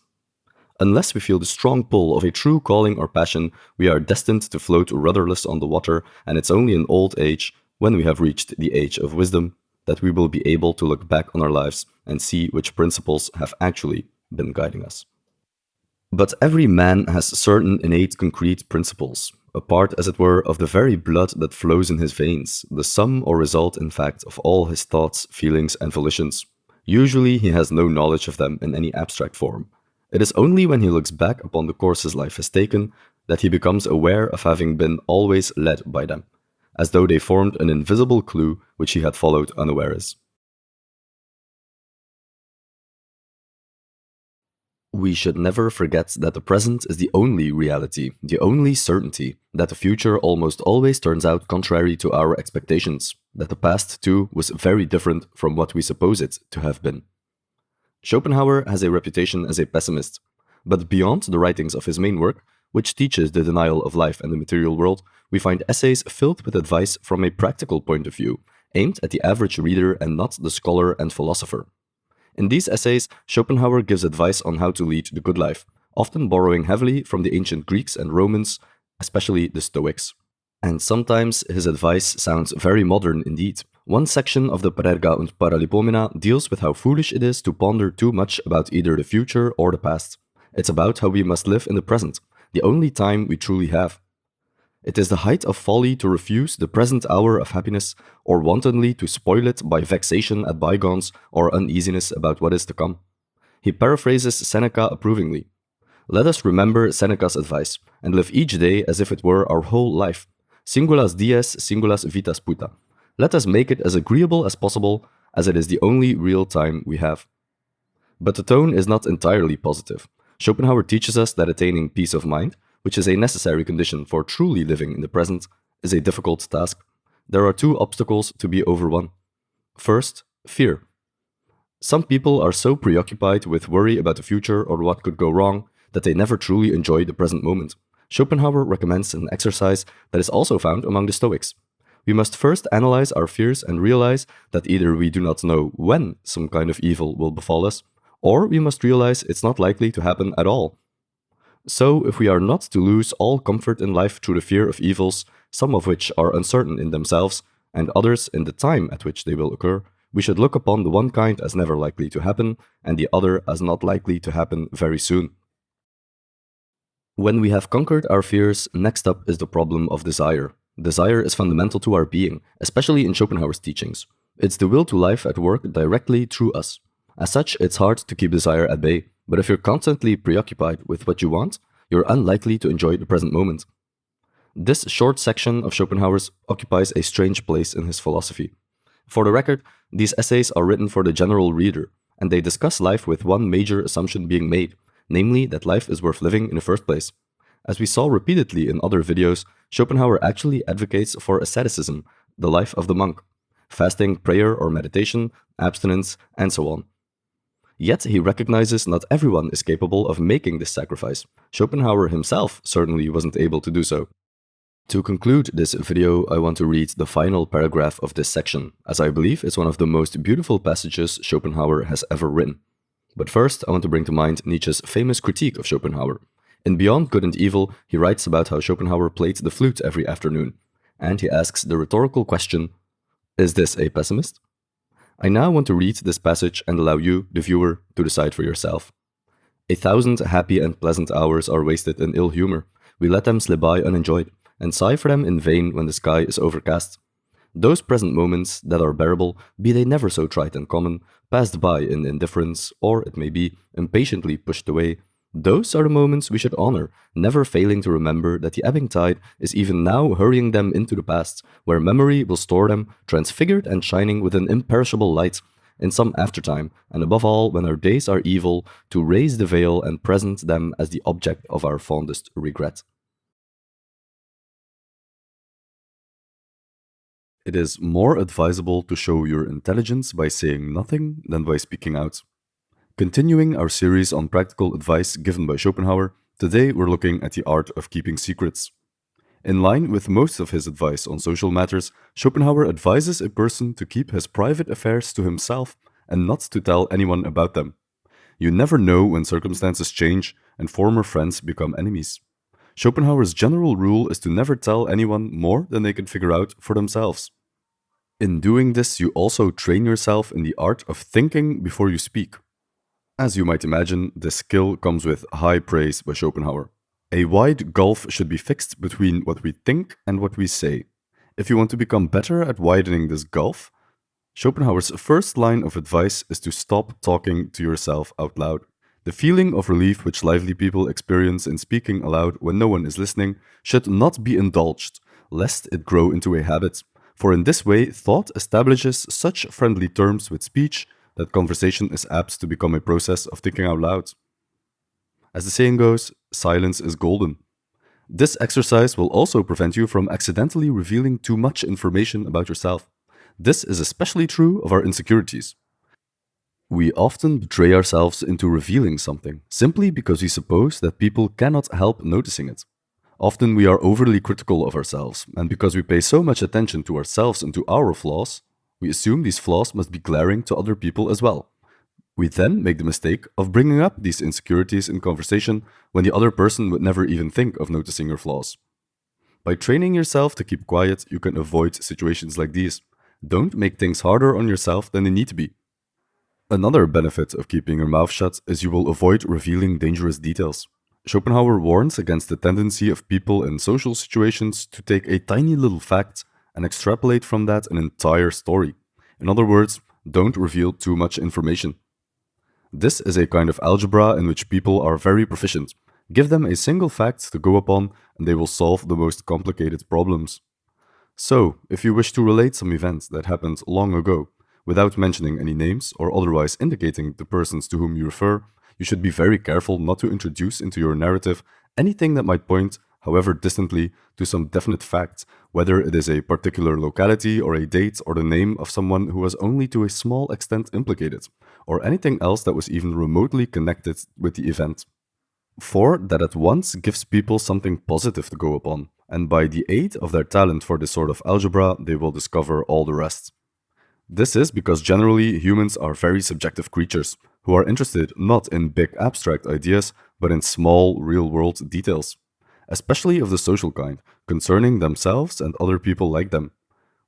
Unless we feel the strong pull of a true calling or passion, we are destined to float rudderless on the water, and it's only in old age, when we have reached the age of wisdom, that we will be able to look back on our lives and see which principles have actually been guiding us. But every man has certain innate concrete principles. a part, as it were, of the very blood that flows in his veins, the sum or result, in fact, of all his thoughts, feelings, and volitions. Usually, he has no knowledge of them in any abstract form. It is only when he looks back upon the course his life has taken that he becomes aware of having been always led by them, as though they formed an invisible clue which he had followed unawares. We should never forget that the present is the only reality, the only certainty, that the future almost always turns out contrary to our expectations, that the past, too, was very different from what we suppose it to have been. Schopenhauer has a reputation as a pessimist, but beyond the writings of his main work, which teaches the denial of life and the material world, we find essays filled with advice from a practical point of view, aimed at the average reader and not the scholar and philosopher. In these essays, Schopenhauer gives advice on how to lead the good life, often borrowing heavily from the ancient Greeks and Romans, especially the Stoics. And sometimes his advice sounds very modern indeed. One section of the Parerga und Paralipomena deals with how foolish it is to ponder too much about either the future or the past. It's about how we must live in the present, the only time we truly have. It is the height of folly to refuse the present hour of happiness, or wantonly to spoil it by vexation at bygones or uneasiness about what is to come. He paraphrases Seneca approvingly. Let us remember Seneca's advice, and live each day as if it were our whole life. Singulas dies, singulas vitas puta. Let us make it as agreeable as possible, as it is the only real time we have. But the tone is not entirely positive. Schopenhauer teaches us that attaining peace of mind, which is a necessary condition for truly living in the present, is a difficult task. There are two obstacles to be overwon. First, fear. Some people are so preoccupied with worry about the future or what could go wrong that they never truly enjoy the present moment. Schopenhauer recommends an exercise that is also found among the Stoics. We must first analyze our fears and realize that either we do not know when some kind of evil will befall us, or we must realize it's not likely to happen at all. So, if we are not to lose all comfort in life through the fear of evils, some of which are uncertain in themselves, and others in the time at which they will occur, we should look upon the one kind as never likely to happen, and the other as not likely to happen very soon. When we have conquered our fears, next up is the problem of desire. Desire is fundamental to our being, especially in Schopenhauer's teachings. It's the will to life at work directly through us. As such, it's hard to keep desire at bay, but if you're constantly preoccupied with what you want, you're unlikely to enjoy the present moment. This short section of Schopenhauer's occupies a strange place in his philosophy. For the record, these essays are written for the general reader, and they discuss life with one major assumption being made, namely that life is worth living in the first place. As we saw repeatedly in other videos, Schopenhauer actually advocates for asceticism, the life of the monk, fasting, prayer or meditation, abstinence, and so on. Yet he recognizes not everyone is capable of making this sacrifice. Schopenhauer himself certainly wasn't able to do so. To conclude this video, I want to read the final paragraph of this section, as I believe it's one of the most beautiful passages Schopenhauer has ever written. But first, I want to bring to mind Nietzsche's famous critique of Schopenhauer. In Beyond Good and Evil, he writes about how Schopenhauer played the flute every afternoon, and he asks the rhetorical question, is this a pessimist? I now want to read this passage and allow you, the viewer, to decide for yourself. 1,000 happy and pleasant hours are wasted in ill humor. We let them slip by unenjoyed, and sigh for them in vain when the sky is overcast. Those present moments that are bearable, be they never so trite and common, passed by in indifference, or, it may be, impatiently pushed away, those are the moments we should honor, never failing to remember that the ebbing tide is even now hurrying them into the past, where memory will store them, transfigured and shining with an imperishable light, in some aftertime, and above all, when our days are evil, to raise the veil and present them as the object of our fondest regret. It is more advisable to show your intelligence by saying nothing than by speaking out. Continuing our series on practical advice given by Schopenhauer, today we're looking at the art of keeping secrets. In line with most of his advice on social matters, Schopenhauer advises a person to keep his private affairs to himself and not to tell anyone about them. You never know when circumstances change and former friends become enemies. Schopenhauer's general rule is to never tell anyone more than they can figure out for themselves. In doing this, you also train yourself in the art of thinking before you speak. As you might imagine, this skill comes with high praise by Schopenhauer. A wide gulf should be fixed between what we think and what we say. If you want to become better at widening this gulf, Schopenhauer's first line of advice is to stop talking to yourself out loud. The feeling of relief which lively people experience in speaking aloud when no one is listening should not be indulged, lest it grow into a habit. For in this way, thought establishes such friendly terms with speech that conversation is apt to become a process of thinking out loud. As the saying goes, silence is golden. This exercise will also prevent you from accidentally revealing too much information about yourself. This is especially true of our insecurities. We often betray ourselves into revealing something simply because we suppose that people cannot help noticing it. Often we are overly critical of ourselves, and because we pay so much attention to ourselves and to our flaws, we assume these flaws must be glaring to other people as well. We then make the mistake of bringing up these insecurities in conversation when the other person would never even think of noticing your flaws. By training yourself to keep quiet, you can avoid situations like these. Don't make things harder on yourself than they need to be. Another benefit of keeping your mouth shut is you will avoid revealing dangerous details. Schopenhauer warns against the tendency of people in social situations to take a tiny little fact and extrapolate from that an entire story. In other words, don't reveal too much information. This is a kind of algebra in which people are very proficient. Give them a single fact to go upon, and they will solve the most complicated problems. So, if you wish to relate some event that happened long ago, without mentioning any names or otherwise indicating the persons to whom you refer, you should be very careful not to introduce into your narrative anything that might point, however distantly, to some definite fact, whether it is a particular locality or a date or the name of someone who was only to a small extent implicated, or anything else that was even remotely connected with the event. For that at once gives people something positive to go upon, and by the aid of their talent for this sort of algebra, they will discover all the rest. This is because generally humans are very subjective creatures who are interested not in big abstract ideas, but in small real world details, especially of the social kind, concerning themselves and other people like them.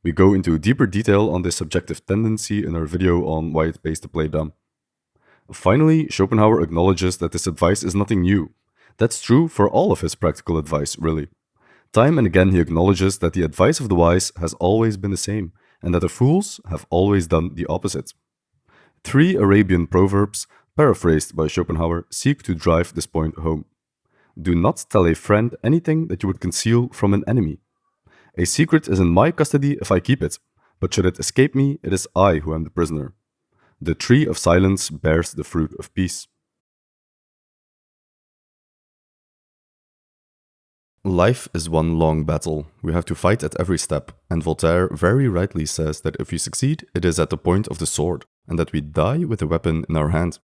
We go into deeper detail on this subjective tendency in our video on why it pays to play dumb. Finally, Schopenhauer acknowledges that this advice is nothing new. That's true for all of his practical advice, really. Time and again he acknowledges that the advice of the wise has always been the same, and that the fools have always done the opposite. 3 Arabian proverbs, paraphrased by Schopenhauer, seek to drive this point home. Do not tell a friend anything that you would conceal from an enemy. A secret is in my custody if I keep it, but should it escape me, it is I who am the prisoner. The tree of silence bears the fruit of peace. Life is one long battle. We have to fight at every step, and Voltaire very rightly says that if we succeed, it is at the point of the sword, and that we die with a weapon in our hand.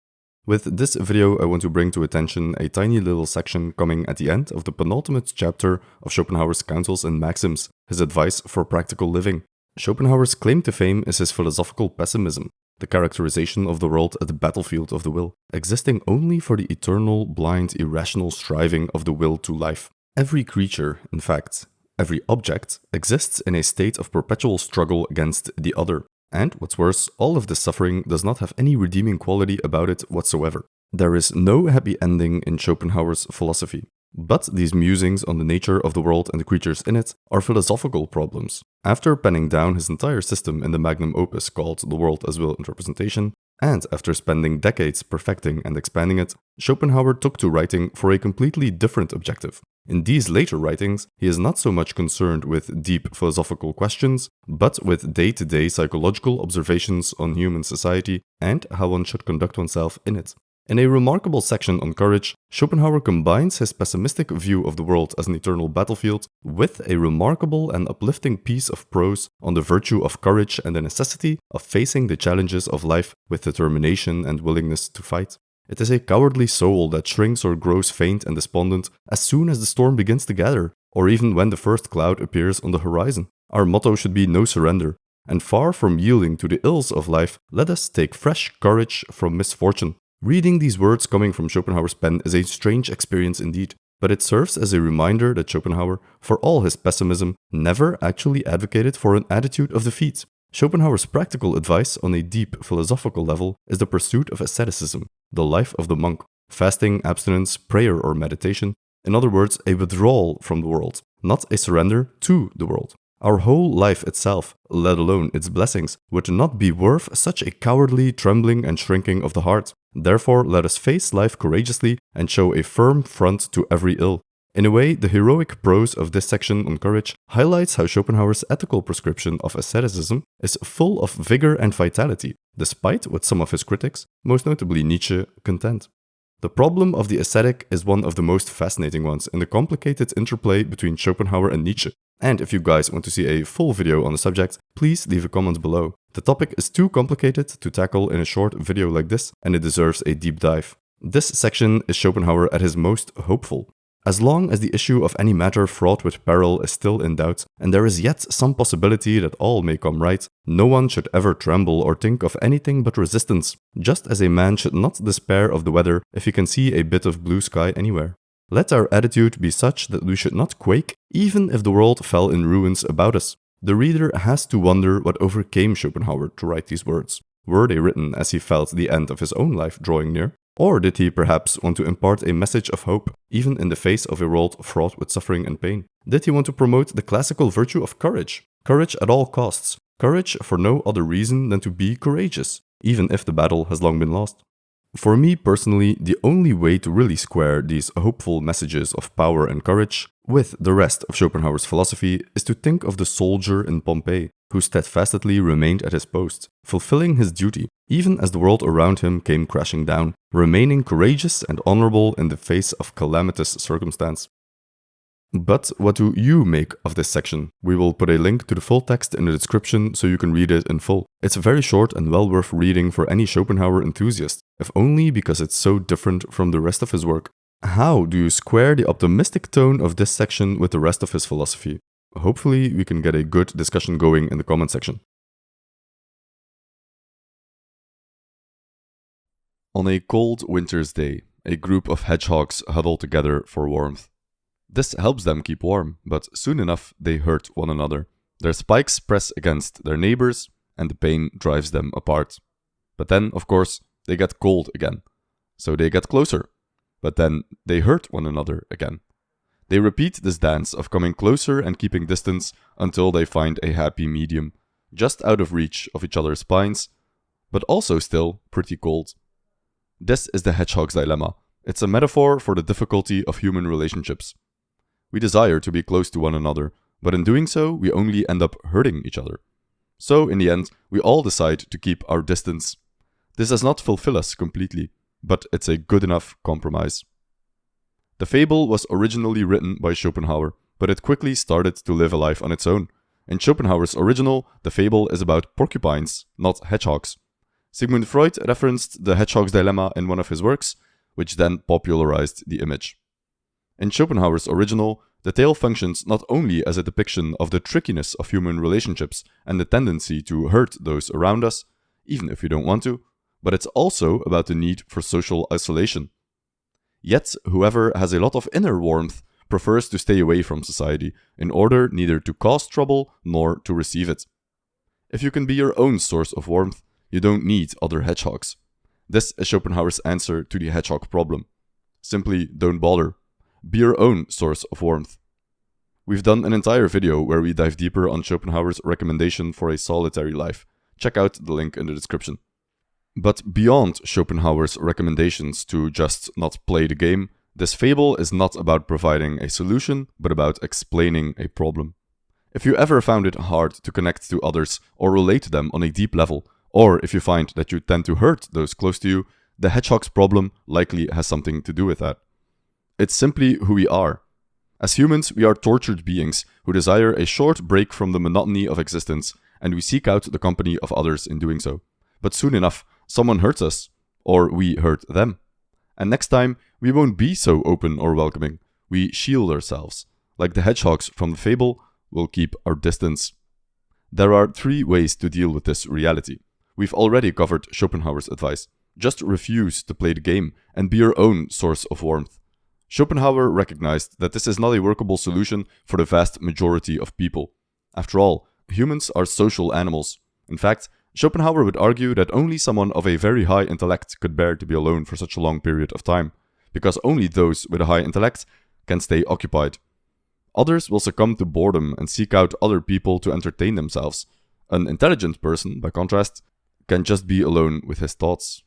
With this video, I want to bring to attention a tiny little section coming at the end of the penultimate chapter of Schopenhauer's Counsels and Maxims, his advice for practical living. Schopenhauer's claim to fame is his philosophical pessimism, the characterization of the world as the battlefield of the will, existing only for the eternal, blind, irrational striving of the will to life. Every creature, in fact, every object, exists in a state of perpetual struggle against the other. And, what's worse, all of this suffering does not have any redeeming quality about it whatsoever. There is no happy ending in Schopenhauer's philosophy. But these musings on the nature of the world and the creatures in it are philosophical problems. After penning down his entire system in the magnum opus called The World as Will and Representation, and after spending decades perfecting and expanding it, Schopenhauer took to writing for a completely different objective. In these later writings, he is not so much concerned with deep philosophical questions, but with day-to-day psychological observations on human society and how one should conduct oneself in it. In a remarkable section on courage, Schopenhauer combines his pessimistic view of the world as an eternal battlefield with a remarkable and uplifting piece of prose on the virtue of courage and the necessity of facing the challenges of life with determination and willingness to fight. It is a cowardly soul that shrinks or grows faint and despondent as soon as the storm begins to gather, or even when the first cloud appears on the horizon. Our motto should be no surrender, and far from yielding to the ills of life, let us take fresh courage from misfortune. Reading these words coming from Schopenhauer's pen is a strange experience indeed, but it serves as a reminder that Schopenhauer, for all his pessimism, never actually advocated for an attitude of defeat. Schopenhauer's practical advice on a deep philosophical level is the pursuit of asceticism, the life of the monk. Fasting, abstinence, prayer or meditation In other words, a withdrawal from the world, not a surrender to the world. Our whole life itself, let alone its blessings, would not be worth such a cowardly trembling and shrinking of the heart. Therefore, let us face life courageously and show a firm front to every ill. In a way, the heroic prose of this section on courage highlights how Schopenhauer's ethical prescription of asceticism is full of vigor and vitality, despite what some of his critics, most notably Nietzsche, contend. The problem of the ascetic is one of the most fascinating ones in the complicated interplay between Schopenhauer and Nietzsche. And if you guys want to see a full video on the subject, please leave a comment below. The topic is too complicated to tackle in a short video like this, and it deserves a deep dive. This section is Schopenhauer at his most hopeful. As long as the issue of any matter fraught with peril is still in doubt, and there is yet some possibility that all may come right, no one should ever tremble or think of anything but resistance, just as a man should not despair of the weather if he can see a bit of blue sky anywhere. Let our attitude be such that we should not quake, even if the world fell in ruins about us. The reader has to wonder what overcame Schopenhauer to write these words. Were they written as he felt the end of his own life drawing near? Or did he perhaps want to impart a message of hope, even in the face of a world fraught with suffering and pain? Did he want to promote the classical virtue of courage? Courage at all costs. Courage for no other reason than to be courageous, even if the battle has long been lost. For me personally, the only way to really square these hopeful messages of power and courage with the rest of Schopenhauer's philosophy is to think of the soldier in Pompeii, who steadfastly remained at his post, fulfilling his duty, even as the world around him came crashing down, remaining courageous and honorable in the face of calamitous circumstance. But what do you make of this section? We will put a link to the full text in the description so you can read it in full. It's very short and well worth reading for any Schopenhauer enthusiast, if only because it's so different from the rest of his work. How do you square the optimistic tone of this section with the rest of his philosophy? Hopefully, we can get a good discussion going in the comment section. On a cold winter's day, a group of hedgehogs huddle together for warmth. This helps them keep warm, but soon enough they hurt one another. Their spikes press against their neighbors, and the pain drives them apart. But then, of course, they get cold again. So they get closer. But then they hurt one another again. They repeat this dance of coming closer and keeping distance until they find a happy medium, just out of reach of each other's spines, but also still pretty cold. This is the hedgehog's dilemma. It's a metaphor for the difficulty of human relationships. We desire to be close to one another, but in doing so, we only end up hurting each other. So, in the end, we all decide to keep our distance. This does not fulfill us completely, but it's a good enough compromise. The fable was originally written by Schopenhauer, but it quickly started to live a life on its own. In Schopenhauer's original, the fable is about porcupines, not hedgehogs. Sigmund Freud referenced the hedgehog's dilemma in one of his works, which then popularized the image. In Schopenhauer's original, the tale functions not only as a depiction of the trickiness of human relationships and the tendency to hurt those around us, even if we don't want to, but it's also about the need for social isolation. Yet, whoever has a lot of inner warmth prefers to stay away from society in order neither to cause trouble nor to receive it. If you can be your own source of warmth, you don't need other hedgehogs. This is Schopenhauer's answer to the hedgehog problem. Simply don't bother. Be your own source of warmth. We've done an entire video where we dive deeper on Schopenhauer's recommendation for a solitary life. Check out the link in the description. But beyond Schopenhauer's recommendations to just not play the game, this fable is not about providing a solution, but about explaining a problem. If you ever found it hard to connect to others or relate to them on a deep level, or if you find that you tend to hurt those close to you, the hedgehog's problem likely has something to do with that. It's simply who we are. As humans, we are tortured beings who desire a short break from the monotony of existence, and we seek out the company of others in doing so. But soon enough, someone hurts us, or we hurt them. And next time, we won't be so open or welcoming. We shield ourselves. Like the hedgehogs from the fable, we'll keep our distance. There are 3 ways to deal with this reality. We've already covered Schopenhauer's advice. Just refuse to play the game and be your own source of warmth. Schopenhauer recognized that this is not a workable solution for the vast majority of people. After all, humans are social animals. In fact, Schopenhauer would argue that only someone of a very high intellect could bear to be alone for such a long period of time, because only those with a high intellect can stay occupied. Others will succumb to boredom and seek out other people to entertain themselves. An intelligent person, by contrast, can just be alone with his thoughts.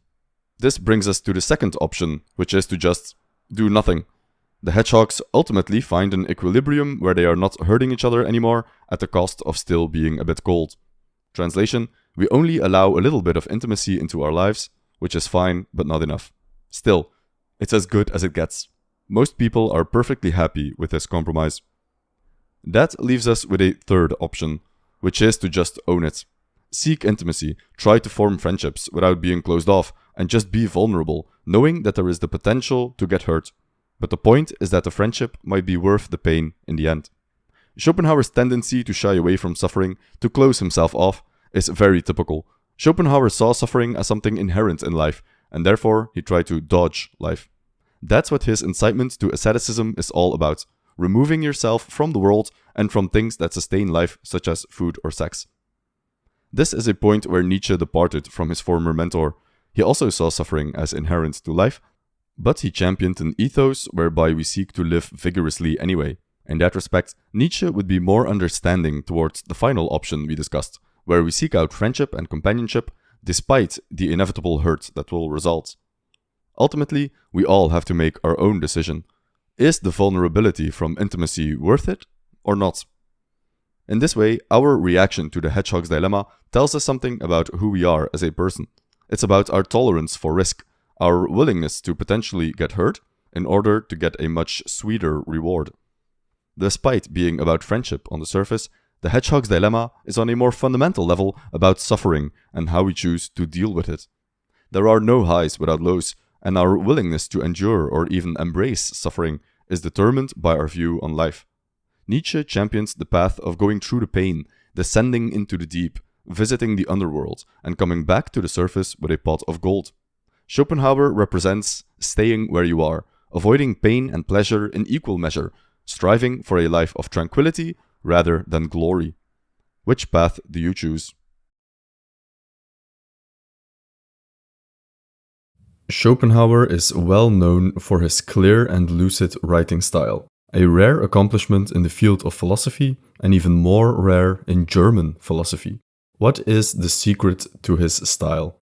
This brings us to the second option, which is to just do nothing. The hedgehogs ultimately find an equilibrium where they are not hurting each other anymore at the cost of still being a bit cold. Translation: we only allow a little bit of intimacy into our lives, which is fine but not enough. Still, it's as good as it gets. Most people are perfectly happy with this compromise. That leaves us with a third option, which is to just own it. Seek intimacy, try to form friendships without being closed off, and just be vulnerable, knowing that there is the potential to get hurt. But the point is that the friendship might be worth the pain in the end. Schopenhauer's tendency to shy away from suffering, to close himself off, is very typical. Schopenhauer saw suffering as something inherent in life, and therefore he tried to dodge life. That's what his incitement to asceticism is all about: removing yourself from the world and from things that sustain life, such as food or sex. This is a point where Nietzsche departed from his former mentor. He also saw suffering as inherent to life, but he championed an ethos whereby we seek to live vigorously anyway. In that respect, Nietzsche would be more understanding towards the final option we discussed, where we seek out friendship and companionship despite the inevitable hurt that will result. Ultimately, we all have to make our own decision. Is the vulnerability from intimacy worth it or not? In this way, our reaction to the hedgehog's dilemma tells us something about who we are as a person. It's about our tolerance for risk, our willingness to potentially get hurt in order to get a much sweeter reward. Despite being about friendship on the surface, the hedgehog's dilemma is on a more fundamental level about suffering and how we choose to deal with it. There are no highs without lows, and our willingness to endure or even embrace suffering is determined by our view on life. Nietzsche champions the path of going through the pain, descending into the deep, visiting the underworld, and coming back to the surface with a pot of gold. Schopenhauer represents staying where you are, avoiding pain and pleasure in equal measure, striving for a life of tranquility rather than glory. Which path do you choose? Schopenhauer is well known for his clear and lucid writing style, a rare accomplishment in the field of philosophy and even more rare in German philosophy. What is the secret to his style?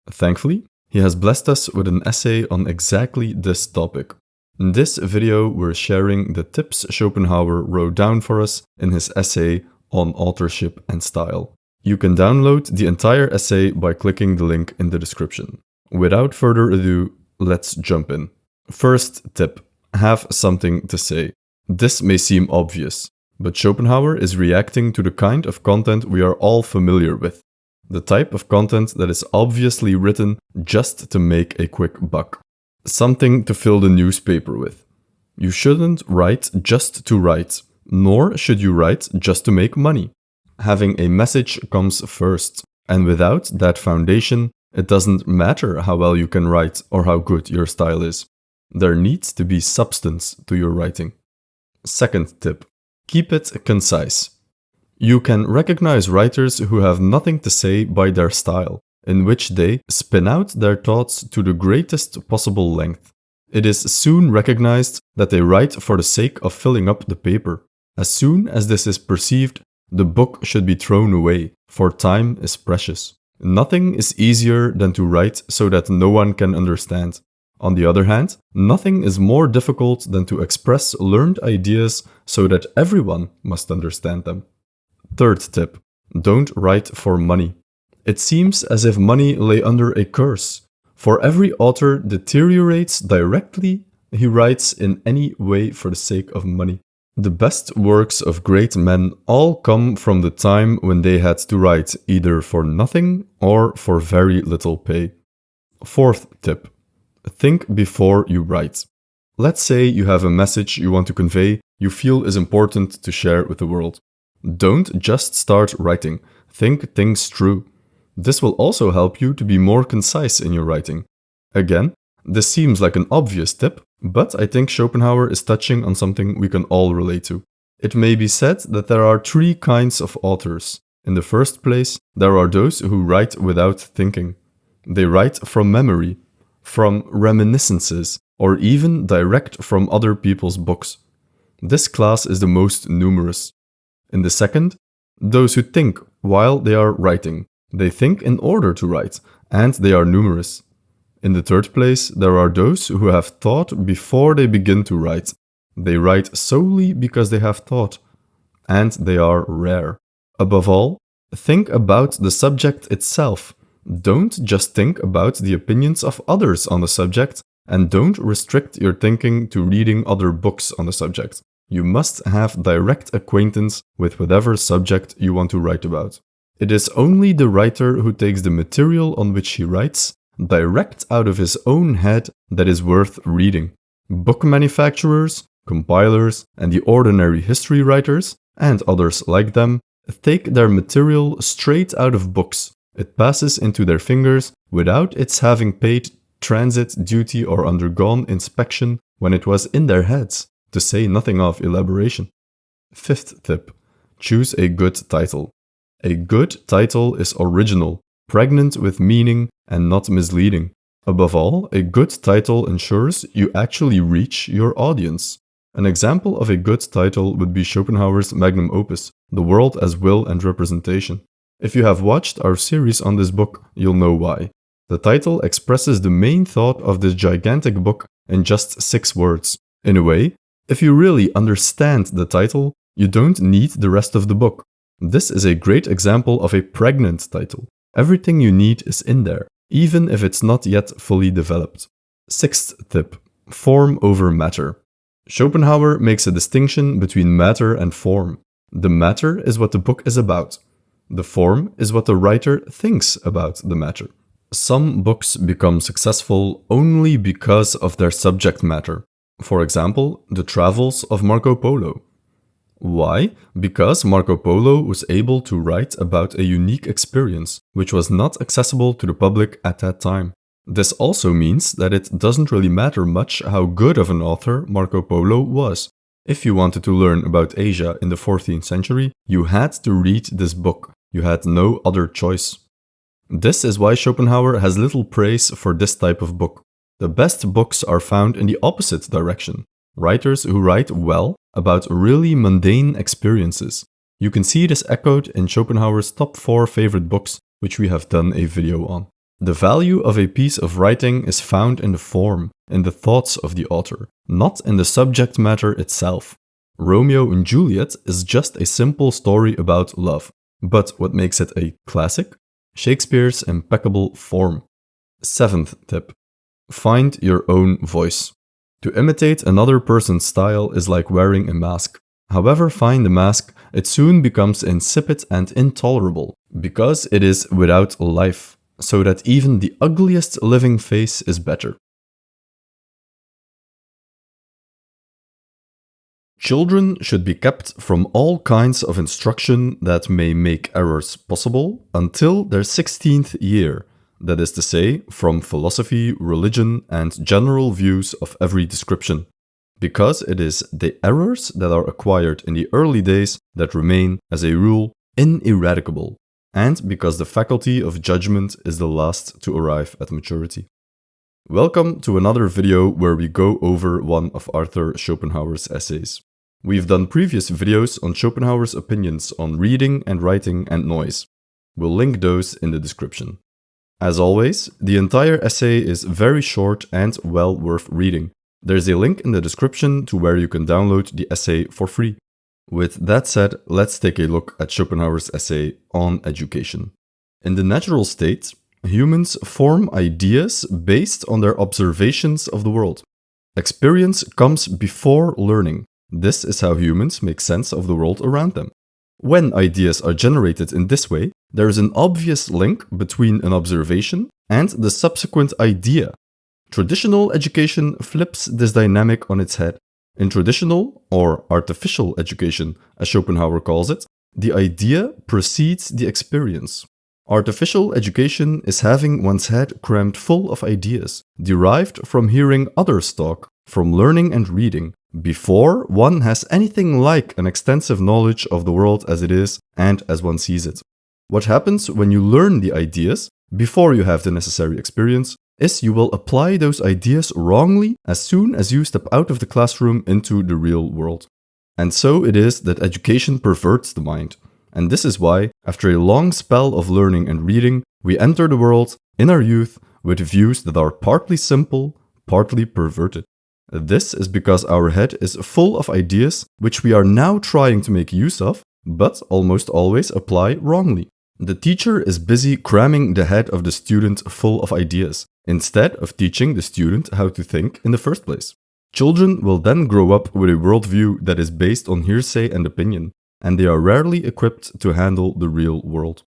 Thankfully, he has blessed us with an essay on exactly this topic. In this video, we're sharing the tips Schopenhauer wrote down for us in his essay on authorship and style. You can download the entire essay by clicking the link in the description. Without further ado, let's jump in. First tip: have something to say. This may seem obvious, but Schopenhauer is reacting to the kind of content we are all familiar with. The type of content that is obviously written just to make a quick buck. Something to fill the newspaper with. You shouldn't write just to write, nor should you write just to make money. Having a message comes first, and without that foundation, it doesn't matter how well you can write or how good your style is. There needs to be substance to your writing. Second tip: keep it concise. You can recognize writers who have nothing to say by their style, in which they spin out their thoughts to the greatest possible length. It is soon recognized that they write for the sake of filling up the paper. As soon as this is perceived, the book should be thrown away, for time is precious. Nothing is easier than to write so that no one can understand. On the other hand, nothing is more difficult than to express learned ideas so that everyone must understand them. Third tip: don't write for money. It seems as if money lay under a curse. For every author deteriorates directly he writes in any way for the sake of money. The best works of great men all come from the time when they had to write either for nothing or for very little pay. Fourth tip: think before you write. Let's say you have a message you want to convey, you feel is important to share with the world. Don't just start writing, think things through. This will also help you to be more concise in your writing. Again, this seems like an obvious tip, but I think Schopenhauer is touching on something we can all relate to. It may be said that there are three kinds of authors. In the first place, there are those who write without thinking. They write from memory, from reminiscences, or even direct from other people's books. This class is the most numerous. In the second, those who think while they are writing. They think in order to write, and they are numerous. In the third place, there are those who have thought before they begin to write. They write solely because they have thought, and they are rare. Above all, think about the subject itself. Don't just think about the opinions of others on the subject, and don't restrict your thinking to reading other books on the subject. You must have direct acquaintance with whatever subject you want to write about. It is only the writer who takes the material on which he writes direct out of his own head that is worth reading. Book manufacturers, compilers, and the ordinary history writers, and others like them, take their material straight out of books. It passes into their fingers without its having paid transit duty or undergone inspection when it was in their heads, to say nothing of elaboration. Fifth tip: choose a good title. A good title is original, pregnant with meaning, and not misleading. Above all, a good title ensures you actually reach your audience. An example of a good title would be Schopenhauer's magnum opus, The World as Will and Representation. If you have watched our series on this book, you'll know why. The title expresses the main thought of this gigantic book in just 6 words. In a way, if you really understand the title, you don't need the rest of the book. This is a great example of a pregnant title. Everything you need is in there, even if it's not yet fully developed. Sixth tip: form over matter. Schopenhauer makes a distinction between matter and form. The matter is what the book is about. The form is what the writer thinks about the matter. Some books become successful only because of their subject matter. For example, The Travels of Marco Polo. Why? Because Marco Polo was able to write about a unique experience, which was not accessible to the public at that time. This also means that it doesn't really matter much how good of an author Marco Polo was. If you wanted to learn about Asia in the 14th century, you had to read this book. You had no other choice. This is why Schopenhauer has little praise for this type of book. The best books are found in the opposite direction. Writers who write well about really mundane experiences. You can see this echoed in Schopenhauer's top 4 favorite books, which we have done a video on. The value of a piece of writing is found in the form, in the thoughts of the author, not in the subject matter itself. Romeo and Juliet is just a simple story about love, but what makes it a classic? Shakespeare's impeccable form. Seventh tip: find your own voice. To imitate another person's style is like wearing a mask. However fine the mask, it soon becomes insipid and intolerable, because it is without life, so that even the ugliest living face is better. Children should be kept from all kinds of instruction that may make errors possible until their 16th year, that is to say, from philosophy, religion, and general views of every description, because it is the errors that are acquired in the early days that remain, as a rule, ineradicable, and because the faculty of judgment is the last to arrive at maturity. Welcome to another video where we go over one of Arthur Schopenhauer's essays. We've done previous videos on Schopenhauer's opinions on reading and writing and noise. We'll link those in the description. As always, the entire essay is very short and well worth reading. There's a link in the description to where you can download the essay for free. With that said, let's take a look at Schopenhauer's essay on education. In the natural state, humans form ideas based on their observations of the world. Experience comes before learning. This is how humans make sense of the world around them. When ideas are generated in this way, there is an obvious link between an observation and the subsequent idea. Traditional education flips this dynamic on its head. In traditional, or artificial education, as Schopenhauer calls it, the idea precedes the experience. Artificial education is having one's head crammed full of ideas, derived from hearing others talk, from learning and reading, before one has anything like an extensive knowledge of the world as it is and as one sees it. What happens when you learn the ideas, before you have the necessary experience, is you will apply those ideas wrongly as soon as you step out of the classroom into the real world. And so it is that education perverts the mind. And this is why, after a long spell of learning and reading, we enter the world in our youth with views that are partly simple, partly perverted. This is because our head is full of ideas which we are now trying to make use of, but almost always apply wrongly. The teacher is busy cramming the head of the student full of ideas, instead of teaching the student how to think in the first place. Children will then grow up with a worldview that is based on hearsay and opinion, and they are rarely equipped to handle the real world.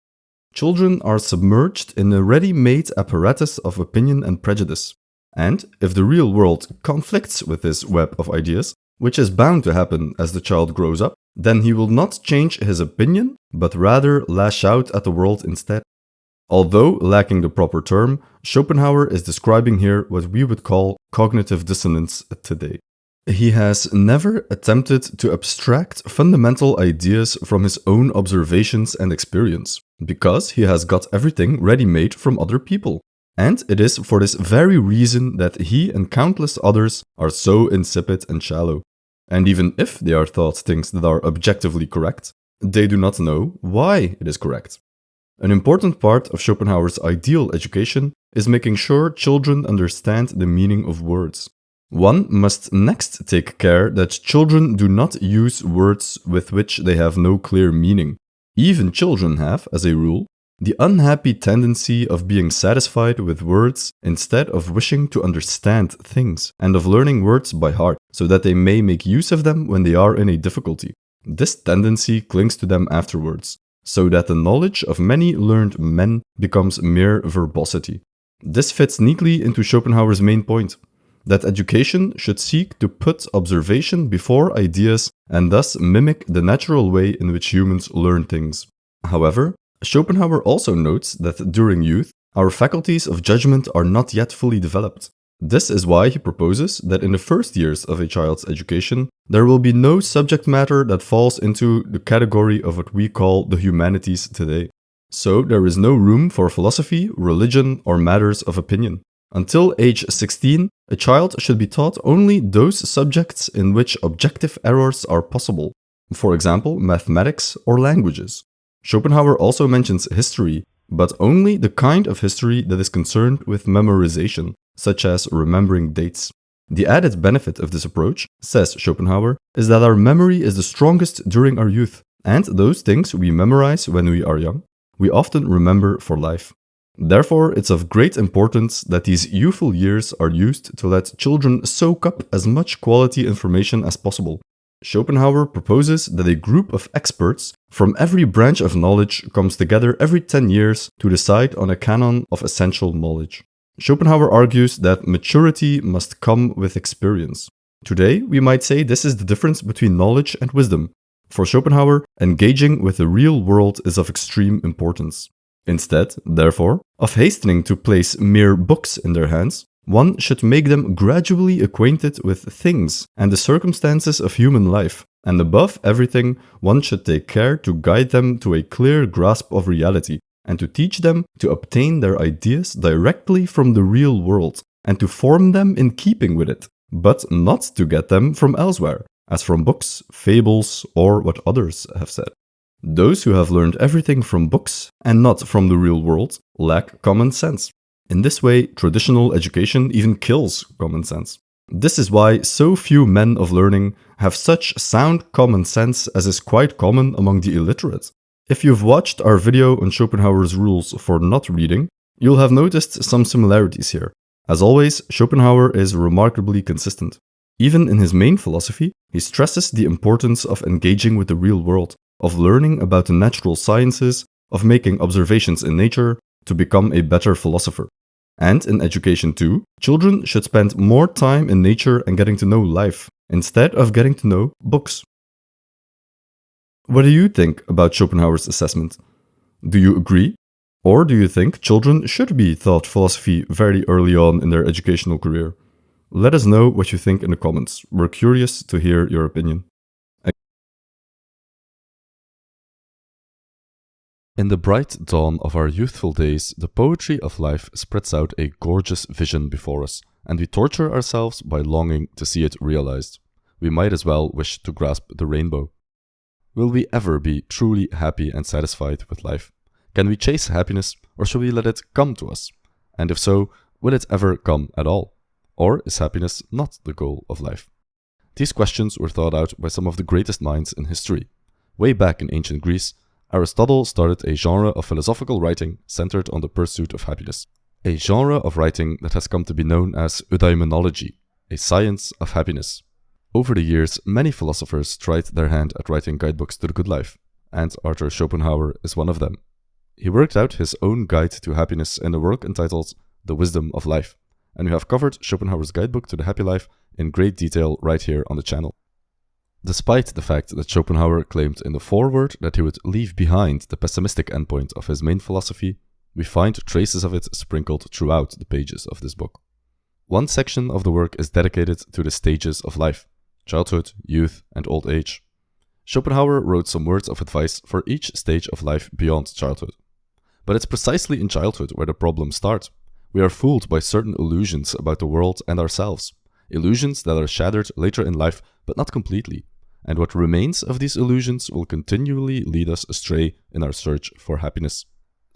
Children are submerged in a ready-made apparatus of opinion and prejudice. And if the real world conflicts with this web of ideas, which is bound to happen as the child grows up, then he will not change his opinion, but rather lash out at the world instead. Although lacking the proper term, Schopenhauer is describing here what we would call cognitive dissonance today. He has never attempted to abstract fundamental ideas from his own observations and experience, because he has got everything ready-made from other people. And it is for this very reason that he and countless others are so insipid and shallow. And even if they are taught things that are objectively correct, they do not know why it is correct. An important part of Schopenhauer's ideal education is making sure children understand the meaning of words. One must next take care that children do not use words with which they have no clear meaning. Even children have, as a rule, the unhappy tendency of being satisfied with words instead of wishing to understand things and of learning words by heart so that they may make use of them when they are in a difficulty. This tendency clings to them afterwards, so that the knowledge of many learned men becomes mere verbosity. This fits neatly into Schopenhauer's main point, that education should seek to put observation before ideas and thus mimic the natural way in which humans learn things. However, Schopenhauer also notes that during youth, our faculties of judgment are not yet fully developed. This is why he proposes that in the first years of a child's education, there will be no subject matter that falls into the category of what we call the humanities today. So there is no room for philosophy, religion, or matters of opinion. Until age 16, a child should be taught only those subjects in which objective errors are possible, for example, mathematics or languages. Schopenhauer also mentions history, but only the kind of history that is concerned with memorization, such as remembering dates. The added benefit of this approach, says Schopenhauer, is that our memory is the strongest during our youth, and those things we memorize when we are young, we often remember for life. Therefore, it's of great importance that these youthful years are used to let children soak up as much quality information as possible. Schopenhauer proposes that a group of experts from every branch of knowledge comes together every 10 years to decide on a canon of essential knowledge. Schopenhauer argues that maturity must come with experience. Today, we might say this is the difference between knowledge and wisdom. For Schopenhauer, engaging with the real world is of extreme importance. Instead, therefore, of hastening to place mere books in their hands, one should make them gradually acquainted with things and the circumstances of human life, and above everything, one should take care to guide them to a clear grasp of reality, and to teach them to obtain their ideas directly from the real world, and to form them in keeping with it, but not to get them from elsewhere, as from books, fables, or what others have said. Those who have learned everything from books and not from the real world lack common sense. In this way, traditional education even kills common sense. This is why so few men of learning have such sound common sense as is quite common among the illiterate. If you've watched our video on Schopenhauer's rules for not reading, you'll have noticed some similarities here. As always, Schopenhauer is remarkably consistent. Even in his main philosophy, he stresses the importance of engaging with the real world, of learning about the natural sciences, of making observations in nature, to become a better philosopher. And in education too, children should spend more time in nature and getting to know life, instead of getting to know books. What do you think about Schopenhauer's assessment? Do you agree? Or do you think children should be taught philosophy very early on in their educational career? Let us know what you think in the comments. We're curious to hear your opinion. In the bright dawn of our youthful days, the poetry of life spreads out a gorgeous vision before us, and we torture ourselves by longing to see it realized. we might as well wish to grasp the rainbow. Will we ever be truly happy and satisfied with life? Can we chase happiness, or should we let it come to us? And if so, will it ever come at all? Or is happiness not the goal of life? These questions were thought out by some of the greatest minds in history. Way back in ancient Greece, Aristotle started a genre of philosophical writing centered on the pursuit of happiness. A genre of writing that has come to be known as eudaimonology, a science of happiness. Over the years, many philosophers tried their hand at writing guidebooks to the good life, and Arthur Schopenhauer is one of them. He worked out his own guide to happiness in a work entitled The Wisdom of Life, and we have covered Schopenhauer's guidebook to the happy life in great detail right here on the channel. Despite the fact that Schopenhauer claimed in the foreword that he would leave behind the pessimistic endpoint of his main philosophy, we find traces of it sprinkled throughout the pages of this book. One section of the work is dedicated to the stages of life: childhood, youth, and old age. Schopenhauer wrote some words of advice for each stage of life beyond childhood. But it's precisely in childhood where the problems start. We are fooled by certain illusions about the world and ourselves. Illusions that are shattered later in life, but not completely. And what remains of these illusions will continually lead us astray in our search for happiness.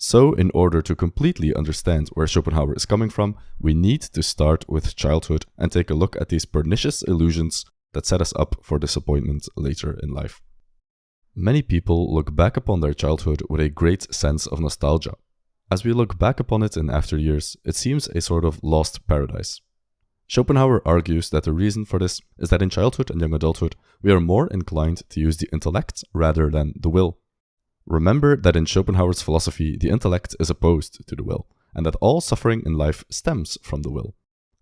So, in order to completely understand where Schopenhauer is coming from, we need to start with childhood and take a look at these pernicious illusions that set us up for disappointment later in life. Many people look back upon their childhood with a great sense of nostalgia. As we look back upon it in after years, it seems a sort of lost paradise. Schopenhauer argues that the reason for this is that in childhood and young adulthood, we are more inclined to use the intellect rather than the will. Remember that in Schopenhauer's philosophy, the intellect is opposed to the will, and that all suffering in life stems from the will.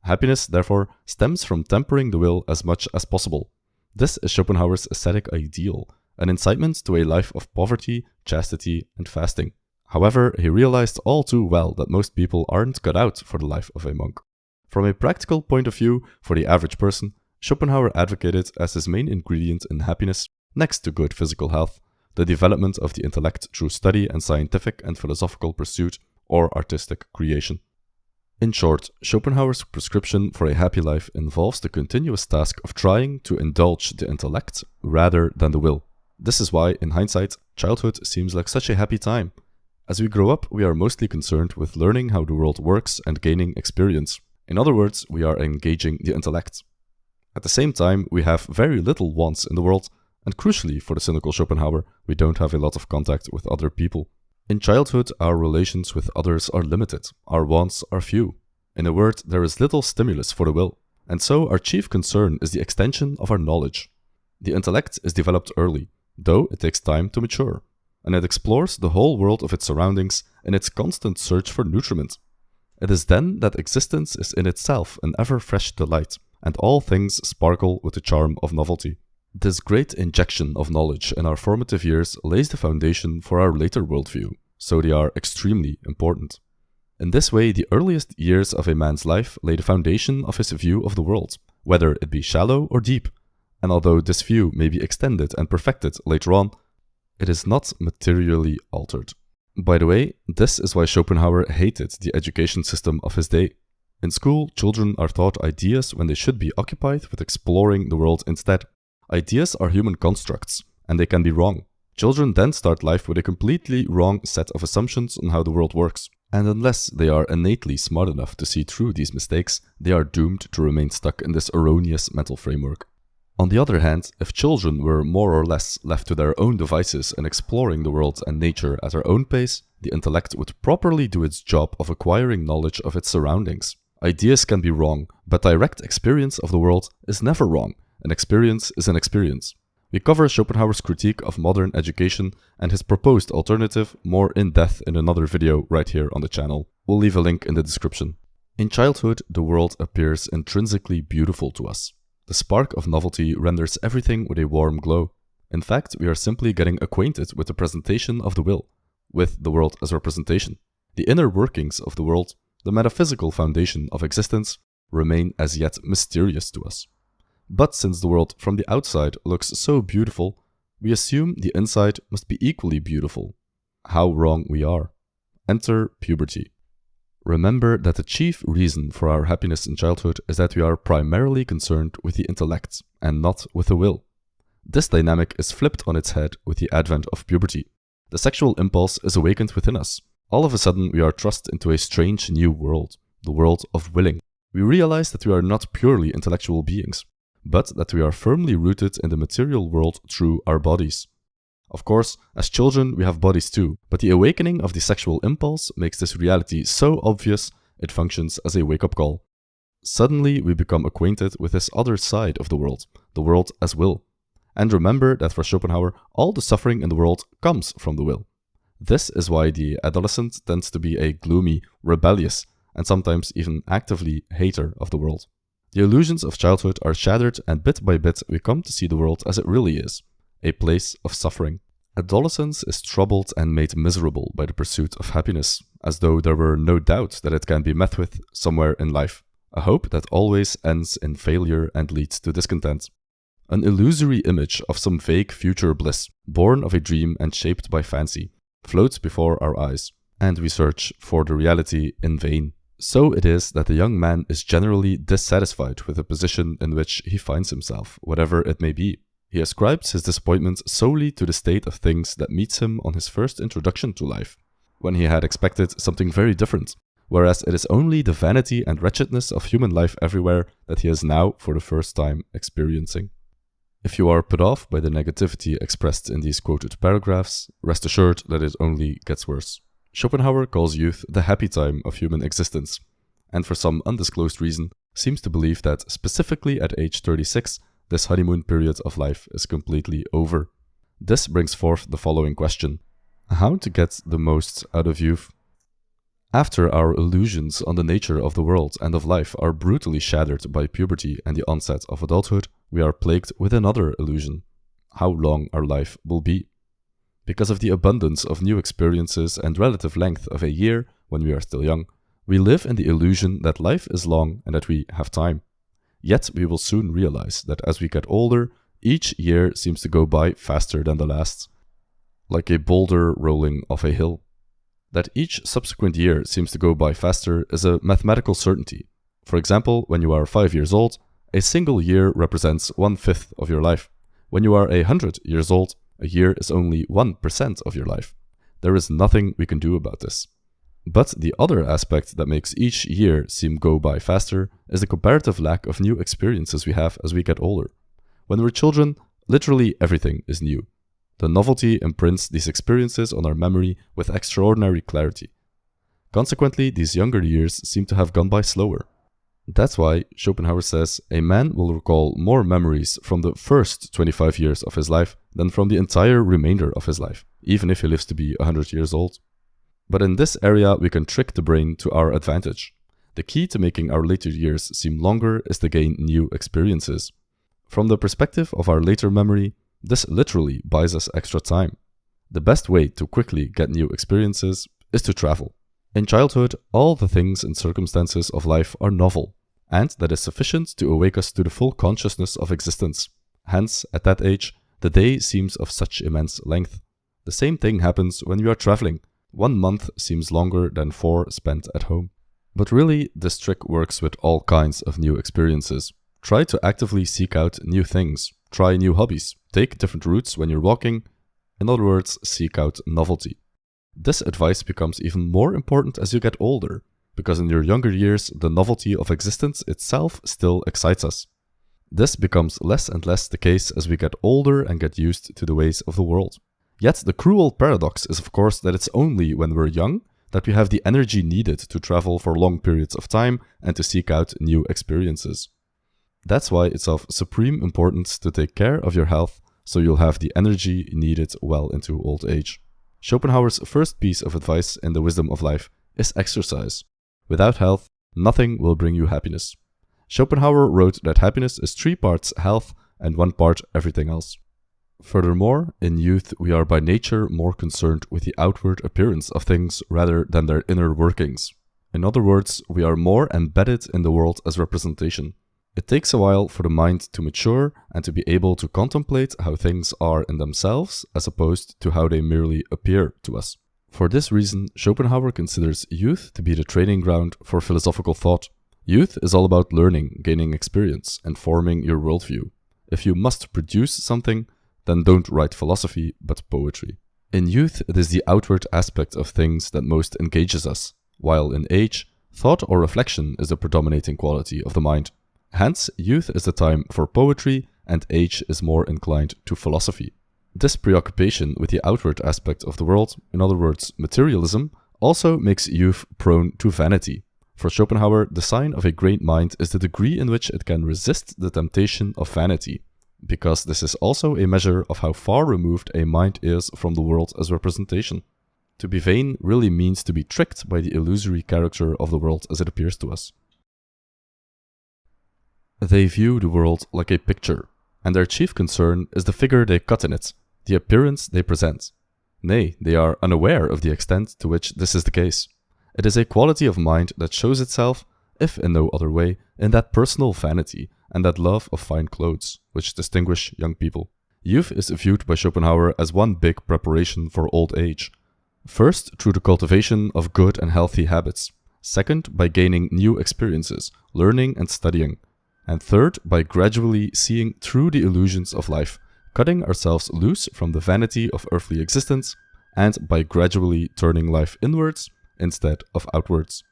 Happiness, therefore, stems from tempering the will as much as possible. This is Schopenhauer's ascetic ideal, an incitement to a life of poverty, chastity, and fasting. However, he realized all too well that most people aren't cut out for the life of a monk. From a practical point of view, for the average person, Schopenhauer advocated as his main ingredient in happiness, next to good physical health, the development of the intellect through study and scientific and philosophical pursuit or artistic creation. In short, Schopenhauer's prescription for a happy life involves the continuous task of trying to indulge the intellect rather than the will. This is why, in hindsight, childhood seems like such a happy time. As we grow up, we are mostly concerned with learning how the world works and gaining experience. In other words, we are engaging the intellect. At the same time, we have very little wants in the world, and crucially for the cynical Schopenhauer, we don't have a lot of contact with other people. In childhood, our relations with others are limited, our wants are few. In a word, there is little stimulus for the will, and so our chief concern is the extension of our knowledge. The intellect is developed early, though it takes time to mature, and it explores the whole world of its surroundings in its constant search for nutriment. It is then that existence is in itself an ever-fresh delight, and all things sparkle with the charm of novelty. This great injection of knowledge in our formative years lays the foundation for our later worldview, so they are extremely important. In this way, the earliest years of a man's life lay the foundation of his view of the world, whether it be shallow or deep, and although this view may be extended and perfected later on, it is not materially altered. By the way, this is why Schopenhauer hated the education system of his day. In school, children are taught ideas when they should be occupied with exploring the world instead. Ideas are human constructs, and they can be wrong. Children then start life with a completely wrong set of assumptions on how the world works, and unless they are innately smart enough to see through these mistakes, they are doomed to remain stuck in this erroneous mental framework. On the other hand, if children were more or less left to their own devices and exploring the world and nature at their own pace, the intellect would properly do its job of acquiring knowledge of its surroundings. Ideas can be wrong, but direct experience of the world is never wrong. An experience is an experience. We cover Schopenhauer's critique of modern education and his proposed alternative more in depth in another video right here on the channel. We'll leave a link in the description. In childhood, the world appears intrinsically beautiful to us. The spark of novelty renders everything with a warm glow. In fact, we are simply getting acquainted with the presentation of the will, with the world as representation. The inner workings of the world, the metaphysical foundation of existence, remain as yet mysterious to us. But since the world from the outside looks so beautiful, we assume the inside must be equally beautiful. How wrong we are. Enter puberty. Remember that the chief reason for our happiness in childhood is that we are primarily concerned with the intellect and not with the will. This dynamic is flipped on its head with the advent of puberty. The sexual impulse is awakened within us. All of a sudden, we are thrust into a strange new world, the world of willing. We realize that we are not purely intellectual beings, but that we are firmly rooted in the material world through our bodies. Of course, as children, we have bodies too, but the awakening of the sexual impulse makes this reality so obvious it functions as a wake-up call. Suddenly, we become acquainted with this other side of the world as will. And remember that for Schopenhauer, all the suffering in the world comes from the will. This is why the adolescent tends to be a gloomy, rebellious, and sometimes even actively hater of the world. The illusions of childhood are shattered, and bit by bit we come to see the world as it really is, a place of suffering. Adolescence is troubled and made miserable by the pursuit of happiness, as though there were no doubt that it can be met with somewhere in life, a hope that always ends in failure and leads to discontent. An illusory image of some vague future bliss, born of a dream and shaped by fancy, floats before our eyes, and we search for the reality in vain. So it is that the young man is generally dissatisfied with the position in which he finds himself, whatever it may be. He ascribes his disappointment solely to the state of things that meets him on his first introduction to life, when he had expected something very different, whereas it is only the vanity and wretchedness of human life everywhere that he is now for the first time experiencing. If you are put off by the negativity expressed in these quoted paragraphs, rest assured that it only gets worse. Schopenhauer calls youth the happy time of human existence, and for some undisclosed reason seems to believe that specifically at age 36, this honeymoon period of life is completely over. This brings forth the following question: how to get the most out of youth? After our illusions on the nature of the world and of life are brutally shattered by puberty and the onset of adulthood, we are plagued with another illusion: how long our life will be. Because of the abundance of new experiences and relative length of a year when we are still young, we live in the illusion that life is long and that we have time. Yet we will soon realize that as we get older, each year seems to go by faster than the last, like a boulder rolling off a hill. That each subsequent year seems to go by faster is a mathematical certainty. For example, when you are 5 years old, a single year represents 1/5 of your life. When you are 100 years old, a year is only 1% of your life. There is nothing we can do about this. But the other aspect that makes each year seem go by faster is the comparative lack of new experiences we have as we get older. When we're children, literally everything is new. The novelty imprints these experiences on our memory with extraordinary clarity. Consequently, these younger years seem to have gone by slower. That's why Schopenhauer says a man will recall more memories from the first 25 years of his life than from the entire remainder of his life, even if he lives to be 100 years old. But in this area, we can trick the brain to our advantage. The key to making our later years seem longer is to gain new experiences. From the perspective of our later memory, this literally buys us extra time. The best way to quickly get new experiences is to travel. In childhood, all the things and circumstances of life are novel, and that is sufficient to awake us to the full consciousness of existence. Hence, at that age, the day seems of such immense length. The same thing happens when you are traveling. 1 month seems longer than 4 spent at home. But really, this trick works with all kinds of new experiences. Try to actively seek out new things. Try new hobbies. Take different routes when you're walking. In other words, seek out novelty. This advice becomes even more important as you get older, because in your younger years, the novelty of existence itself still excites us. This becomes less and less the case as we get older and get used to the ways of the world. Yet the cruel paradox is of course that it's only when we're young that we have the energy needed to travel for long periods of time and to seek out new experiences. That's why it's of supreme importance to take care of your health so you'll have the energy needed well into old age. Schopenhauer's first piece of advice in The Wisdom of Life is exercise. Without health, nothing will bring you happiness. Schopenhauer wrote that happiness is 3 parts health and 1 part everything else. Furthermore, in youth, we are by nature more concerned with the outward appearance of things rather than their inner workings. In other words, we are more embedded in the world as representation. It takes a while for the mind to mature and to be able to contemplate how things are in themselves as opposed to how they merely appear to us. For this reason, Schopenhauer considers youth to be the training ground for philosophical thought. Youth is all about learning, gaining experience, and forming your worldview. If you must produce something, then don't write philosophy, but poetry. In youth, it is the outward aspect of things that most engages us, while in age, thought or reflection is the predominating quality of the mind. Hence, youth is the time for poetry, and age is more inclined to philosophy. This preoccupation with the outward aspect of the world, in other words, materialism, also makes youth prone to vanity. For Schopenhauer, the sign of a great mind is the degree in which it can resist the temptation of vanity, because this is also a measure of how far removed a mind is from the world as representation. To be vain really means to be tricked by the illusory character of the world as it appears to us. They view the world like a picture, and their chief concern is the figure they cut in it, the appearance they present. Nay, they are unaware of the extent to which this is the case. It is a quality of mind that shows itself, if in no other way, in that personal vanity and that love of fine clothes, which distinguish young people. Youth is viewed by Schopenhauer as one big preparation for old age. First, through the cultivation of good and healthy habits. Second, by gaining new experiences, learning and studying. And third, by gradually seeing through the illusions of life, cutting ourselves loose from the vanity of earthly existence, and by gradually turning life inwards instead of outwards.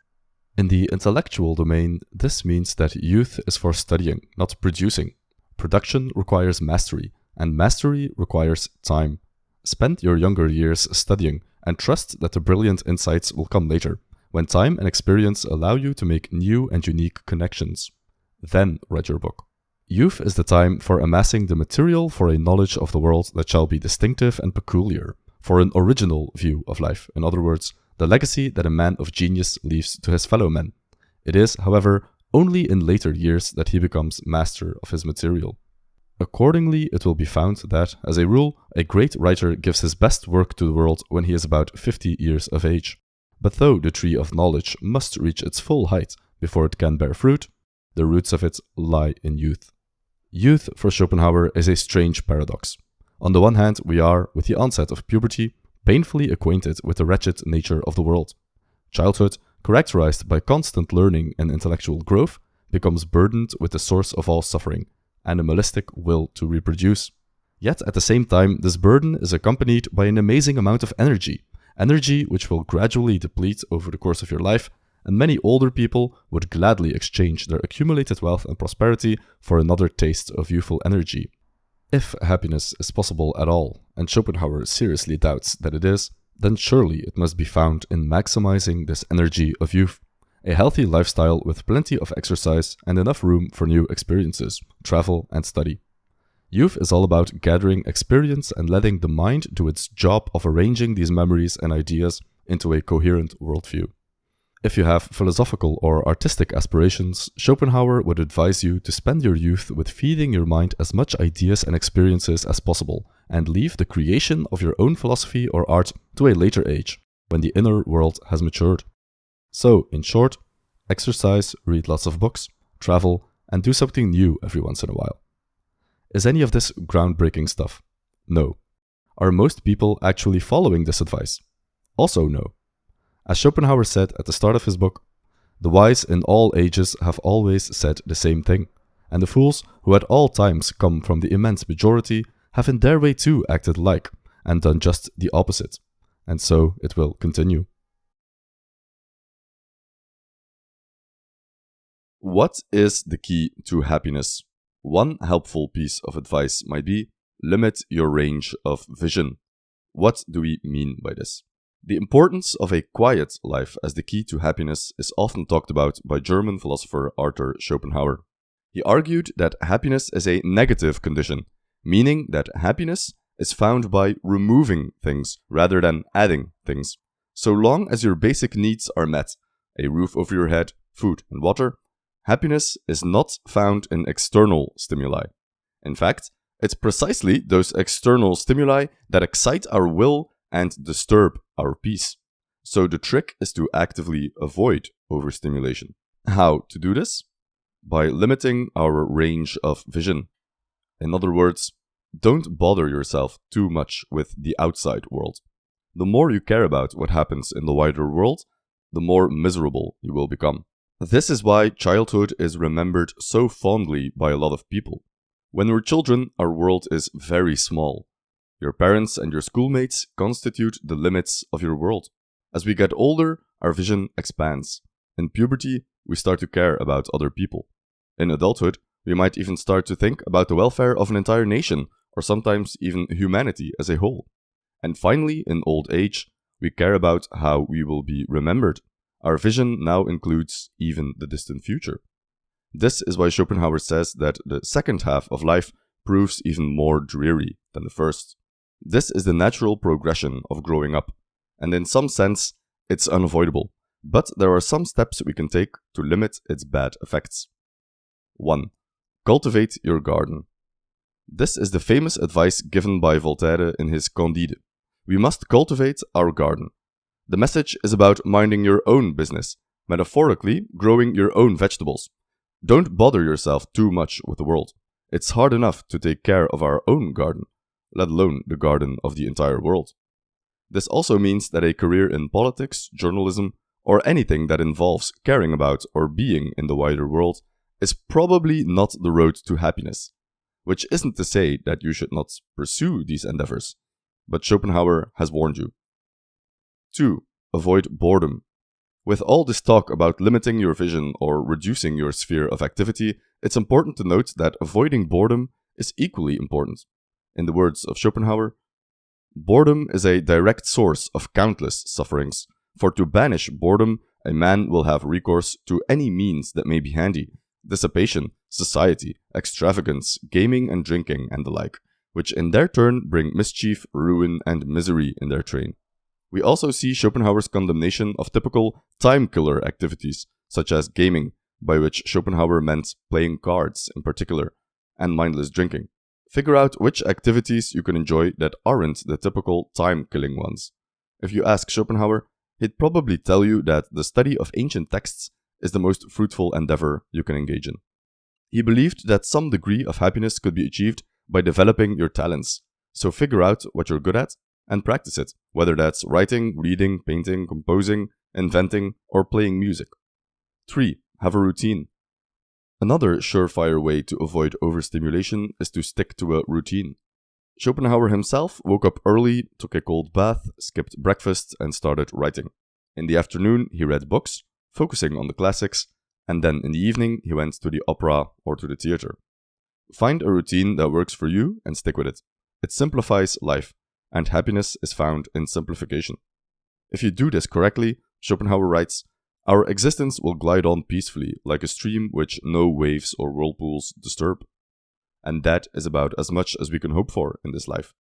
In the intellectual domain, this means that youth is for studying, not producing. Production requires mastery, and mastery requires time. Spend your younger years studying, and trust that the brilliant insights will come later, when time and experience allow you to make new and unique connections. Then write your book. Youth is the time for amassing the material for a knowledge of the world that shall be distinctive and peculiar, for an original view of life, in other words, the legacy that a man of genius leaves to his fellow men. It is, however, only in later years that he becomes master of his material. Accordingly, it will be found that, as a rule, a great writer gives his best work to the world when he is about 50 years of age. But though the tree of knowledge must reach its full height before it can bear fruit, the roots of it lie in youth. Youth, for Schopenhauer, is a strange paradox. On the one hand, we are, with the onset of puberty, painfully acquainted with the wretched nature of the world. Childhood, characterized by constant learning and intellectual growth, becomes burdened with the source of all suffering, animalistic will to reproduce. Yet at the same time, this burden is accompanied by an amazing amount of energy which will gradually deplete over the course of your life, and many older people would gladly exchange their accumulated wealth and prosperity for another taste of youthful energy. If happiness is possible at all, and Schopenhauer seriously doubts that it is, then surely it must be found in maximizing this energy of youth. A healthy lifestyle with plenty of exercise and enough room for new experiences, travel and study. Youth is all about gathering experience and letting the mind do its job of arranging these memories and ideas into a coherent worldview. If you have philosophical or artistic aspirations, Schopenhauer would advise you to spend your youth with feeding your mind as much ideas and experiences as possible, and leave the creation of your own philosophy or art to a later age, when the inner world has matured. So, in short, exercise, read lots of books, travel, and do something new every once in a while. Is any of this groundbreaking stuff? No. Are most people actually following this advice? Also no. As Schopenhauer said at the start of his book, the wise in all ages have always said the same thing, and the fools who at all times come from the immense majority have in their way too acted like, and done just the opposite. And so it will continue. What is the key to happiness? One helpful piece of advice might be, limit your range of vision. What do we mean by this? The importance of a quiet life as the key to happiness is often talked about by German philosopher Arthur Schopenhauer. He argued that happiness is a negative condition, meaning that happiness is found by removing things rather than adding things. So long as your basic needs are met, a roof over your head, food and water, happiness is not found in external stimuli. In fact, it's precisely those external stimuli that excite our will and disturb our peace. So the trick is to actively avoid overstimulation. How to do this? By limiting our range of vision. In other words, don't bother yourself too much with the outside world. The more you care about what happens in the wider world, the more miserable you will become. This is why childhood is remembered so fondly by a lot of people. When we're children, our world is very small. Your parents and your schoolmates constitute the limits of your world. As we get older, our vision expands. In puberty, we start to care about other people. In adulthood, we might even start to think about the welfare of an entire nation, or sometimes even humanity as a whole. And finally, in old age, we care about how we will be remembered. Our vision now includes even the distant future. This is why Schopenhauer says that the second half of life proves even more dreary than the first. This is the natural progression of growing up, and in some sense, it's unavoidable. But there are some steps we can take to limit its bad effects. 1. Cultivate your garden. This is the famous advice given by Voltaire in his Candide. We must cultivate our garden. The message is about minding your own business, metaphorically growing your own vegetables. Don't bother yourself too much with the world. It's hard enough to take care of our own garden, let alone the garden of the entire world. This also means that a career in politics, journalism, or anything that involves caring about or being in the wider world is probably not the road to happiness, which isn't to say that you should not pursue these endeavors, but Schopenhauer has warned you. 2. Avoid boredom. With all this talk about limiting your vision or reducing your sphere of activity, it's important to note that avoiding boredom is equally important. In the words of Schopenhauer, boredom is a direct source of countless sufferings. For to banish boredom, a man will have recourse to any means that may be handy: dissipation, society, extravagance, gaming and drinking, and the like, which in their turn bring mischief, ruin, and misery in their train. We also see Schopenhauer's condemnation of typical time-killer activities, such as gaming, by which Schopenhauer meant playing cards in particular, and mindless drinking. Figure out which activities you can enjoy that aren't the typical time-killing ones. If you ask Schopenhauer, he'd probably tell you that the study of ancient texts is the most fruitful endeavor you can engage in. He believed that some degree of happiness could be achieved by developing your talents, so figure out what you're good at and practice it, whether that's writing, reading, painting, composing, inventing, or playing music. 3. Have a routine. Another surefire way to avoid overstimulation is to stick to a routine. Schopenhauer himself woke up early, took a cold bath, skipped breakfast, and started writing. In the afternoon, he read books, focusing on the classics, and then in the evening, he went to the opera or to the theater. Find a routine that works for you and stick with it. It simplifies life, and happiness is found in simplification. If you do this correctly, Schopenhauer writes, our existence will glide on peacefully, like a stream which no waves or whirlpools disturb. And that is about as much as we can hope for in this life.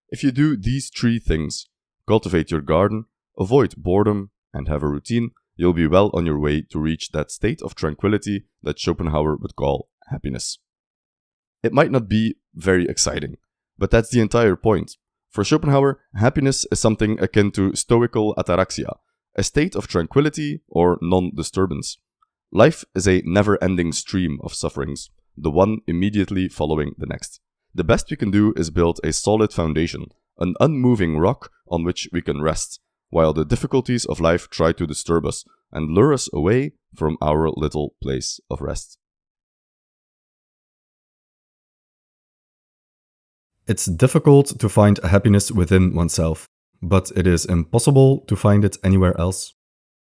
If you do these 3 things, cultivate your garden, avoid boredom, and have a routine, you'll be well on your way to reach that state of tranquility that Schopenhauer would call happiness. It might not be very exciting, but that's the entire point. For Schopenhauer, happiness is something akin to stoical ataraxia, a state of tranquility or non-disturbance. Life is a never-ending stream of sufferings, the one immediately following the next. The best we can do is build a solid foundation, an unmoving rock on which we can rest, while the difficulties of life try to disturb us and lure us away from our little place of rest. It's difficult to find happiness within oneself, but it is impossible to find it anywhere else.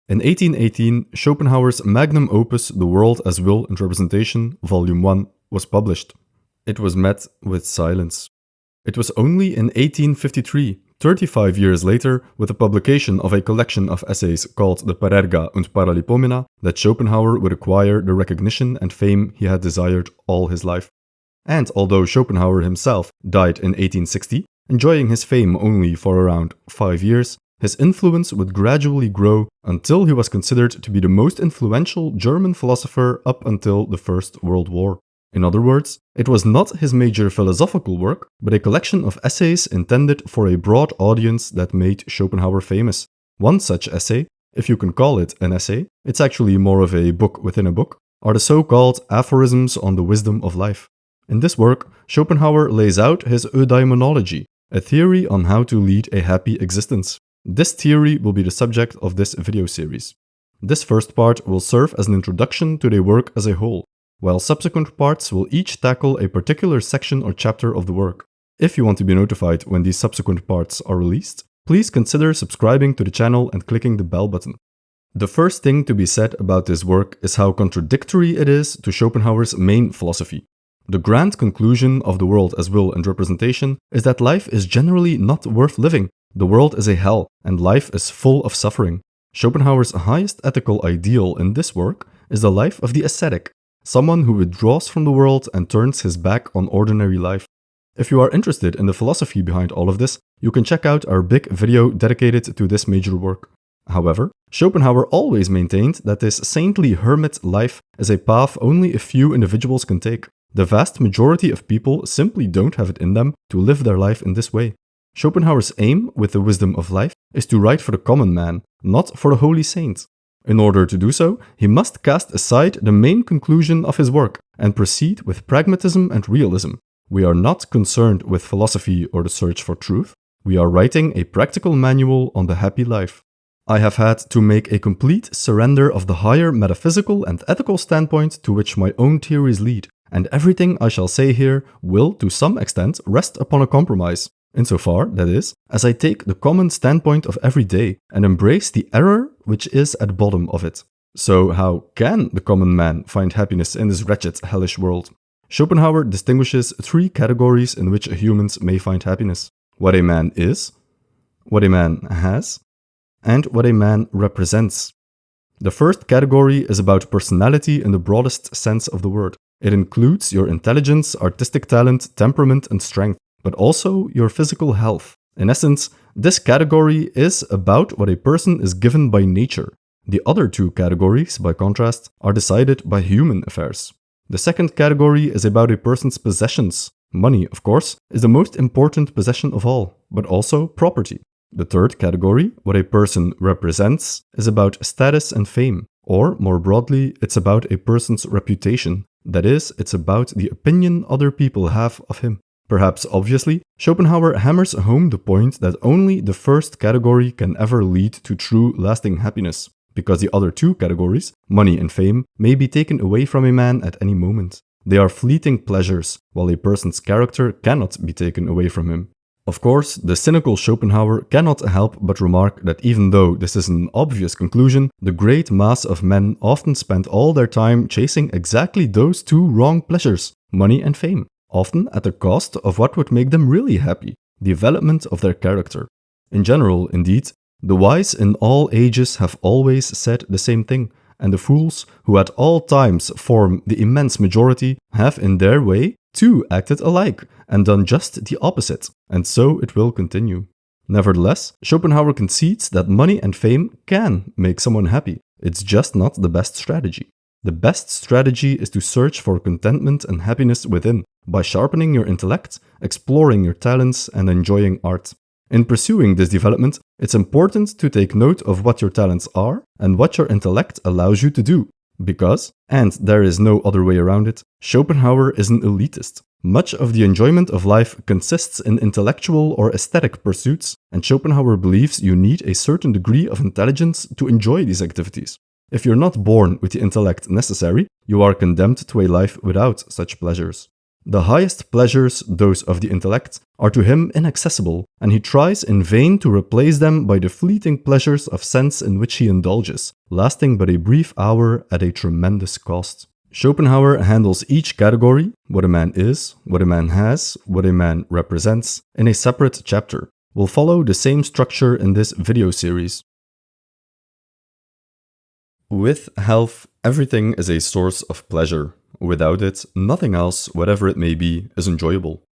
In 1818, Schopenhauer's magnum opus The World as Will and Representation, Volume 1, was published. It was met with silence. It was only in 1853, 35 years later, with the publication of a collection of essays called the Parerga und Paralipomena, that Schopenhauer would acquire the recognition and fame he had desired all his life. And although Schopenhauer himself died in 1860, enjoying his fame only for around 5 years, his influence would gradually grow until he was considered to be the most influential German philosopher up until the First World War. In other words, it was not his major philosophical work, but a collection of essays intended for a broad audience that made Schopenhauer famous. One such essay, if you can call it an essay, it's actually more of a book within a book, are the so-called aphorisms on the wisdom of life. In this work, Schopenhauer lays out his eudaimonology, a theory on how to lead a happy existence. This theory will be the subject of this video series. This first part will serve as an introduction to the work as a whole, while subsequent parts will each tackle a particular section or chapter of the work. If you want to be notified when these subsequent parts are released, please consider subscribing to the channel and clicking the bell button. The first thing to be said about this work is how contradictory it is to Schopenhauer's main philosophy. The grand conclusion of the world as will and representation is that life is generally not worth living. The world is a hell, and life is full of suffering. Schopenhauer's highest ethical ideal in this work is the life of the ascetic, someone who withdraws from the world and turns his back on ordinary life. If you are interested in the philosophy behind all of this, you can check out our big video dedicated to this major work. However, Schopenhauer always maintained that this saintly hermit life is a path only a few individuals can take. The vast majority of people simply don't have it in them to live their life in this way. Schopenhauer's aim with the wisdom of life is to write for the common man, not for the holy saint. In order to do so, he must cast aside the main conclusion of his work and proceed with pragmatism and realism. We are not concerned with philosophy or the search for truth. We are writing a practical manual on the happy life. I have had to make a complete surrender of the higher metaphysical and ethical standpoint to which my own theories lead, and everything I shall say here will, to some extent, rest upon a compromise, insofar, that is, as I take the common standpoint of every day and embrace the error which is at the bottom of it. So how can the common man find happiness in this wretched, hellish world? Schopenhauer distinguishes three categories in which humans may find happiness: what a man is, what a man has, and what a man represents. The first category is about personality in the broadest sense of the word. It includes your intelligence, artistic talent, temperament, and strength, but also your physical health. In essence, this category is about what a person is given by nature. The other two categories, by contrast, are decided by human affairs. The second category is about a person's possessions. Money, of course, is the most important possession of all, but also property. The third category, what a person represents, is about status and fame, or more broadly, it's about a person's reputation. That is, it's about the opinion other people have of him. Perhaps obviously, Schopenhauer hammers home the point that only the first category can ever lead to true lasting happiness, because the other two categories, money and fame, may be taken away from a man at any moment. They are fleeting pleasures, while a person's character cannot be taken away from him. Of course, the cynical Schopenhauer cannot help but remark that even though this is an obvious conclusion, the great mass of men often spend all their time chasing exactly those two wrong pleasures, money and fame, often at the cost of what would make them really happy, the development of their character. In general, indeed, the wise in all ages have always said the same thing, and the fools, who at all times form the immense majority, have in their way too acted alike and done just the opposite, and so it will continue. Nevertheless, Schopenhauer concedes that money and fame can make someone happy. It's just not the best strategy. The best strategy is to search for contentment and happiness within, by sharpening your intellect, exploring your talents, and enjoying art. In pursuing this development, it's important to take note of what your talents are and what your intellect allows you to do. Because, and there is no other way around it, Schopenhauer is an elitist. Much of the enjoyment of life consists in intellectual or aesthetic pursuits, and Schopenhauer believes you need a certain degree of intelligence to enjoy these activities. If you're not born with the intellect necessary, you are condemned to a life without such pleasures. The highest pleasures, those of the intellect, are to him inaccessible, and he tries in vain to replace them by the fleeting pleasures of sense in which he indulges, lasting but a brief hour at a tremendous cost. Schopenhauer handles each category, what a man is, what a man has, what a man represents, in a separate chapter. We'll follow the same structure in this video series. With health, everything is a source of pleasure. Without it, nothing else, whatever it may be, is enjoyable.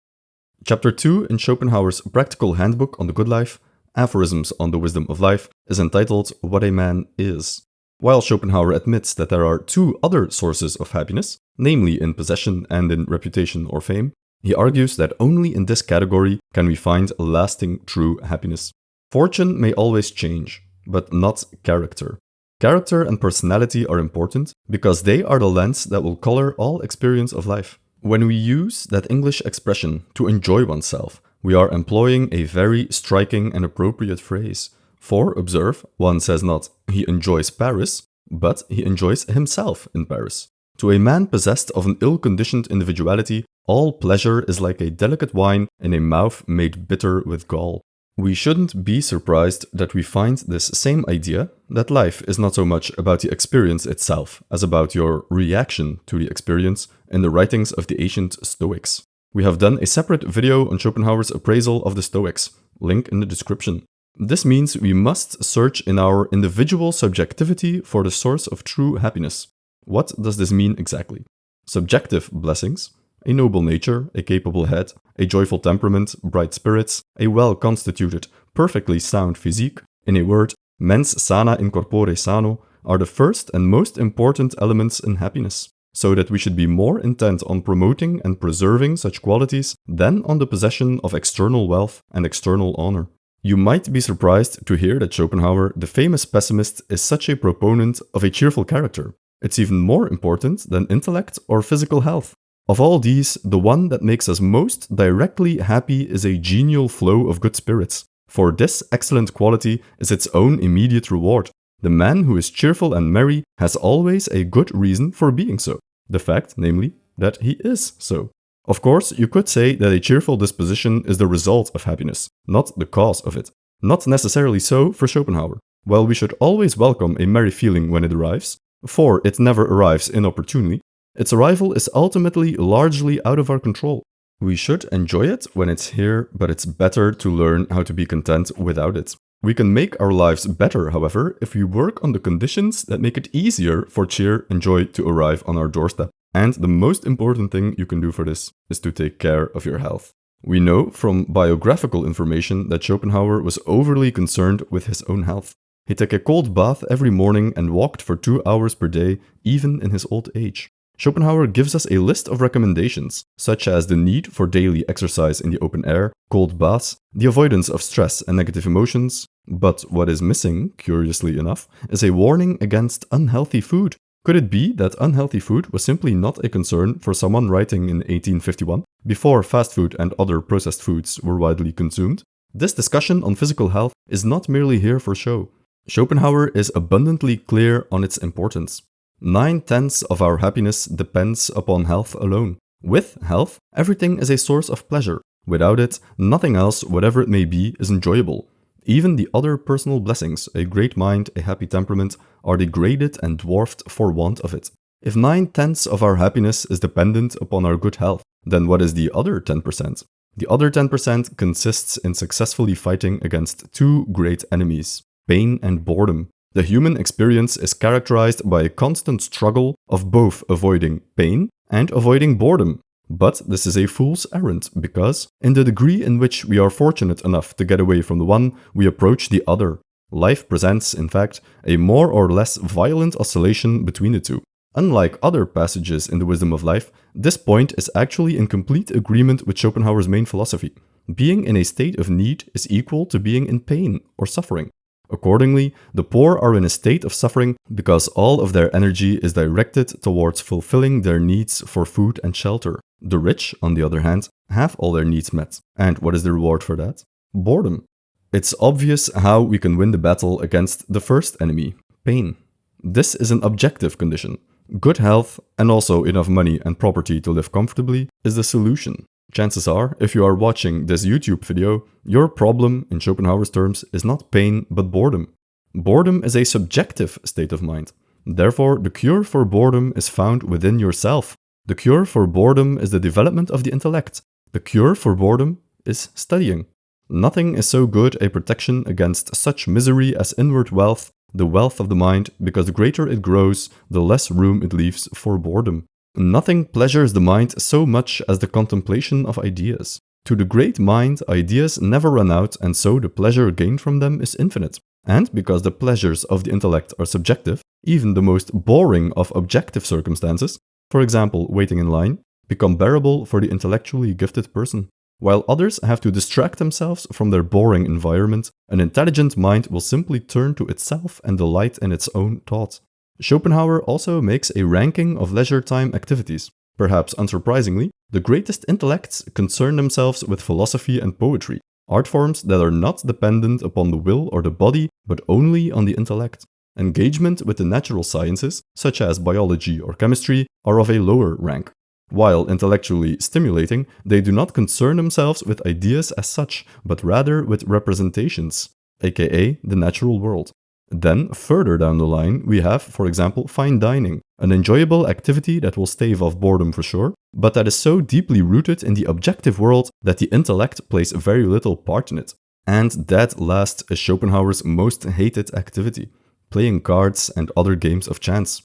Chapter 2 in Schopenhauer's Practical Handbook on the Good Life, Aphorisms on the Wisdom of Life, is entitled What a Man Is. While Schopenhauer admits that there are two other sources of happiness, namely in possession and in reputation or fame, he argues that only in this category can we find a lasting true happiness. Fortune may always change, but not character. Character and personality are important because they are the lens that will color all experience of life. When we use that English expression, to enjoy oneself, We are employing a very striking and appropriate phrase. For, observe, one says not, he enjoys Paris, but he enjoys himself in Paris. To a man possessed of an ill-conditioned individuality, all pleasure is like a delicate wine in a mouth made bitter with gall. We shouldn't be surprised that we find this same idea, that life is not so much about the experience itself as about your reaction to the experience, in the writings of the ancient Stoics. We have done a separate video on Schopenhauer's appraisal of the Stoics, link in the description. This means we must search in our individual subjectivity for the source of true happiness. What does this mean exactly? Subjective blessings, a noble nature, a capable head, a joyful temperament, bright spirits, a well-constituted, perfectly sound physique, in a word, mens sana in corpore sano, are the first and most important elements in happiness, so that we should be more intent on promoting and preserving such qualities than on the possession of external wealth and external honor. You might be surprised to hear that Schopenhauer, the famous pessimist, is such a proponent of a cheerful character. It's even more important than intellect or physical health. Of all these, the one that makes us most directly happy is a genial flow of good spirits. For this excellent quality is its own immediate reward. The man who is cheerful and merry has always a good reason for being so. The fact, namely, that he is so. Of course, you could say that a cheerful disposition is the result of happiness, not the cause of it. Not necessarily so for Schopenhauer. While we should always welcome a merry feeling when it arrives, for it never arrives inopportunely, its arrival is ultimately largely out of our control. We should enjoy it when it's here, but it's better to learn how to be content without it. We can make our lives better, however, if we work on the conditions that make it easier for cheer and joy to arrive on our doorstep. And the most important thing you can do for this is to take care of your health. We know from biographical information that Schopenhauer was overly concerned with his own health. He took a cold bath every morning and walked for 2 hours per day, even in his old age. Schopenhauer gives us a list of recommendations, such as the need for daily exercise in the open air, cold baths, the avoidance of stress and negative emotions. But what is missing, curiously enough, is a warning against unhealthy food. Could it be that unhealthy food was simply not a concern for someone writing in 1851, before fast food and other processed foods were widely consumed? This discussion on physical health is not merely here for show. Schopenhauer is abundantly clear on its importance. 9/10 of our happiness depends upon health alone. With health, everything is a source of pleasure. Without it, nothing else, whatever it may be, is enjoyable. Even the other personal blessings, a great mind, a happy temperament, are degraded and dwarfed for want of it. If 9/10 of our happiness is dependent upon our good health, then what is the other 10%? The other 10% consists in successfully fighting against two great enemies, pain and boredom. The human experience is characterized by a constant struggle of both avoiding pain and avoiding boredom. But this is a fool's errand, because in the degree in which we are fortunate enough to get away from the one, we approach the other. Life presents, in fact, a more or less violent oscillation between the two. Unlike other passages in the Wisdom of Life, this point is actually in complete agreement with Schopenhauer's main philosophy. Being in a state of need is equal to being in pain or suffering. Accordingly, the poor are in a state of suffering because all of their energy is directed towards fulfilling their needs for food and shelter. The rich, on the other hand, have all their needs met. And what is the reward for that? Boredom. It's obvious how we can win the battle against the first enemy, pain. This is an objective condition. Good health, and also enough money and property to live comfortably, is the solution. Chances are, if you are watching this YouTube video, your problem, in Schopenhauer's terms, is not pain but boredom. Boredom is a subjective state of mind. Therefore, the cure for boredom is found within yourself. The cure for boredom is the development of the intellect. The cure for boredom is studying. Nothing is so good a protection against such misery as inward wealth, the wealth of the mind, because the greater it grows, the less room it leaves for boredom. Nothing pleasures the mind so much as the contemplation of ideas. To the great mind, ideas never run out, and so the pleasure gained from them is infinite. And because the pleasures of the intellect are subjective, even the most boring of objective circumstances, for example, waiting in line, become bearable for the intellectually gifted person. While others have to distract themselves from their boring environment, an intelligent mind will simply turn to itself and delight in its own thought. Schopenhauer also makes a ranking of leisure time activities. Perhaps unsurprisingly, The greatest intellects concern themselves with philosophy and poetry, art forms that are not dependent upon the will or the body, but only on the intellect. Engagement with the natural sciences, such as biology or chemistry, are of a lower rank. While intellectually stimulating, they do not concern themselves with ideas as such, but rather with representations, aka the natural world. Then, further down the line, we have, for example, fine dining, an enjoyable activity that will stave off boredom for sure, but that is so deeply rooted in the objective world that the intellect plays very little part in it. And that last is Schopenhauer's most hated activity, playing cards and other games of chance.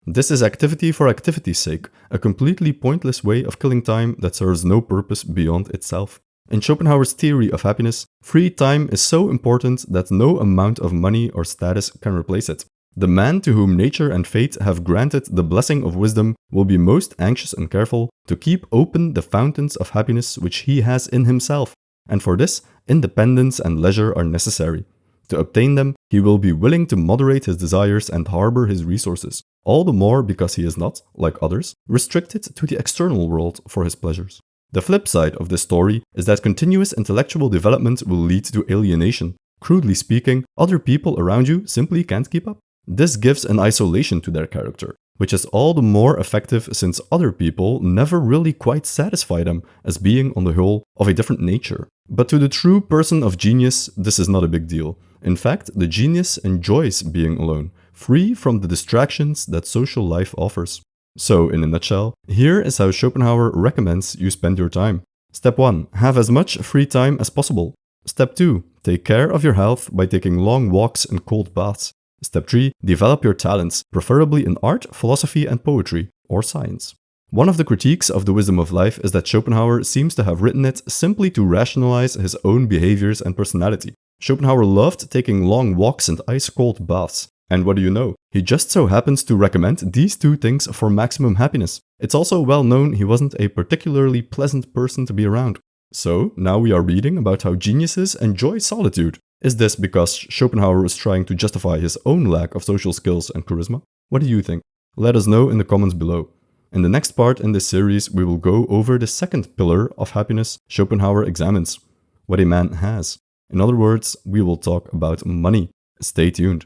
This is activity for activity's sake, a completely pointless way of killing time that serves no purpose beyond itself. In Schopenhauer's theory of happiness, free time is so important that no amount of money or status can replace it. The man to whom nature and fate have granted the blessing of wisdom will be most anxious and careful to keep open the fountains of happiness which he has in himself, and for this, independence and leisure are necessary. To obtain them, he will be willing to moderate his desires and harbor his resources, all the more because he is not, like others, restricted to the external world for his pleasures. The flip side of this story is that continuous intellectual development will lead to alienation. Crudely speaking, other people around you simply can't keep up. This gives an isolation to their character, which is all the more effective since other people never really quite satisfy them as being, on the whole, of a different nature. But to the true person of genius, this is not a big deal. In fact, the genius enjoys being alone, free from the distractions that social life offers. So, in a nutshell, here is how Schopenhauer recommends you spend your time. Step 1. Have as much free time as possible. Step 2. Take care of your health by taking long walks and cold baths. Step 3. Develop your talents, preferably in art, philosophy, and poetry, or science. One of the critiques of The Wisdom of Life is that Schopenhauer seems to have written it simply to rationalize his own behaviors and personality. Schopenhauer loved taking long walks and ice-cold baths. And what do you know? He just so happens to recommend these two things for maximum happiness. It's also well known he wasn't a particularly pleasant person to be around. So, now we are reading about how geniuses enjoy solitude. Is this because Schopenhauer is trying to justify his own lack of social skills and charisma? What do you think? Let us know in the comments below. In the next part in this series, we will go over the second pillar of happiness Schopenhauer examines: what a man has. In other words, we will talk about money. Stay tuned.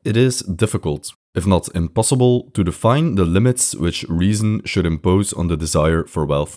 It is difficult, if not impossible, to define the limits which reason should impose on the desire for wealth.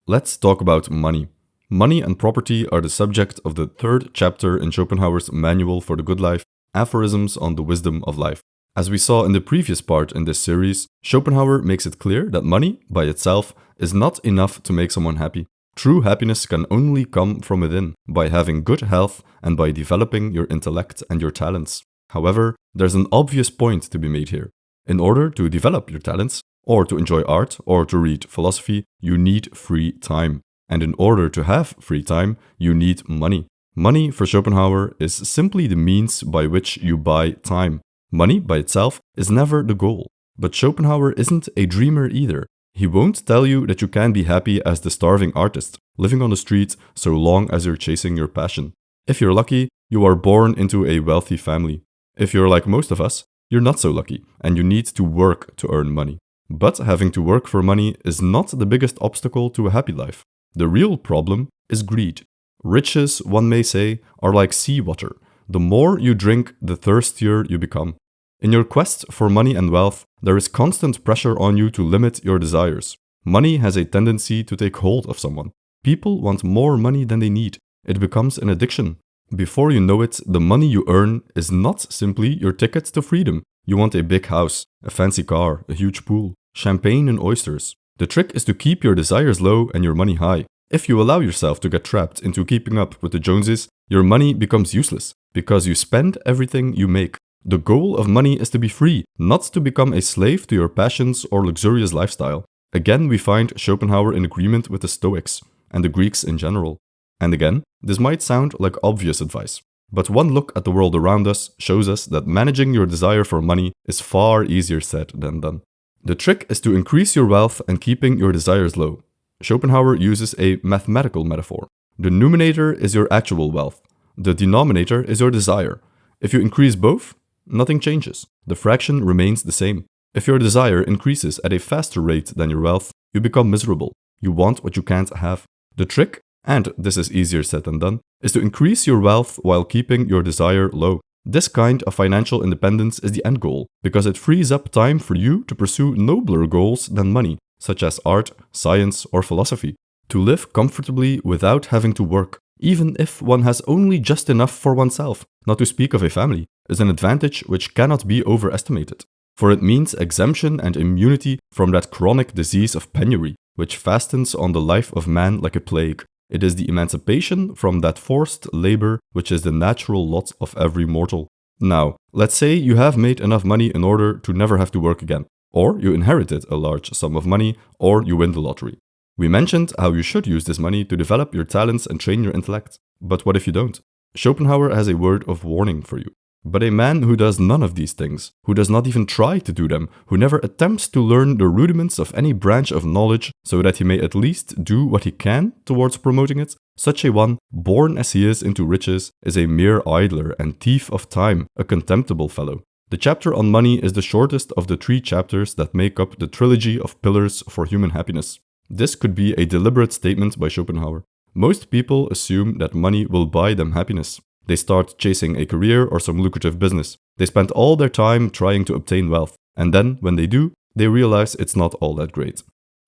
Let's talk about money. Money and property are the subject of the third chapter in Schopenhauer's Manual for the Good Life, Aphorisms on the Wisdom of Life. As we saw in the previous part in this series, Schopenhauer makes it clear that money, by itself, is not enough to make someone happy. True happiness can only come from within, by having good health and by developing your intellect and your talents. However, there's an obvious point to be made here. In order to develop your talents, or to enjoy art, or to read philosophy, you need free time. And in order to have free time, you need money. Money, for Schopenhauer, is simply the means by which you buy time. Money, by itself, is never the goal. But Schopenhauer isn't a dreamer either. He won't tell you that you can be happy as the starving artist, living on the street so long as you're chasing your passion. If you're lucky, you are born into a wealthy family. If you're like most of us, you're not so lucky, and you need to work to earn money. But having to work for money is not the biggest obstacle to a happy life. The real problem is greed. Riches, one may say, are like seawater. The more you drink, the thirstier you become. In your quest for money and wealth, there is constant pressure on you to limit your desires. Money has a tendency to take hold of someone. People want more money than they need. It becomes an addiction. Before you know it, the money you earn is not simply your ticket to freedom. You want a big house, a fancy car, a huge pool, champagne and oysters. The trick is to keep your desires low and your money high. If you allow yourself to get trapped into keeping up with the Joneses, your money becomes useless, because you spend everything you make. The goal of money is to be free, not to become a slave to your passions or luxurious lifestyle. Again, we find Schopenhauer in agreement with the Stoics, and the Greeks in general. And again, this might sound like obvious advice, but one look at the world around us shows us that managing your desire for money is far easier said than done. The trick is to increase your wealth and keeping your desires low. Schopenhauer uses a mathematical metaphor. The numerator is your actual wealth. The denominator is your desire. If you increase both, nothing changes. The fraction remains the same. If your desire increases at a faster rate than your wealth, you become miserable. You want what you can't have. The trick, and this is easier said than done, is to increase your wealth while keeping your desire low. This kind of financial independence is the end goal, because it frees up time for you to pursue nobler goals than money, such as art, science, or philosophy. To live comfortably without having to work, even if one has only just enough for oneself, not to speak of a family, is an advantage which cannot be overestimated. For it means exemption and immunity from that chronic disease of penury, which fastens on the life of man like a plague. It is the emancipation from that forced labor which is the natural lot of every mortal. Now, let's say you have made enough money in order to never have to work again, or you inherited a large sum of money, or you win the lottery. We mentioned how you should use this money to develop your talents and train your intellect. But what if you don't? Schopenhauer has a word of warning for you. But a man who does none of these things, who does not even try to do them, who never attempts to learn the rudiments of any branch of knowledge so that he may at least do what he can towards promoting it, such a one, born as he is into riches, is a mere idler and thief of time, a contemptible fellow. The chapter on money is the shortest of the 3 chapters that make up the trilogy of pillars for human happiness. This could be a deliberate statement by Schopenhauer. Most people assume that money will buy them happiness. They start chasing a career or some lucrative business. They spend all their time trying to obtain wealth, and then, when they do, they realize it's not all that great.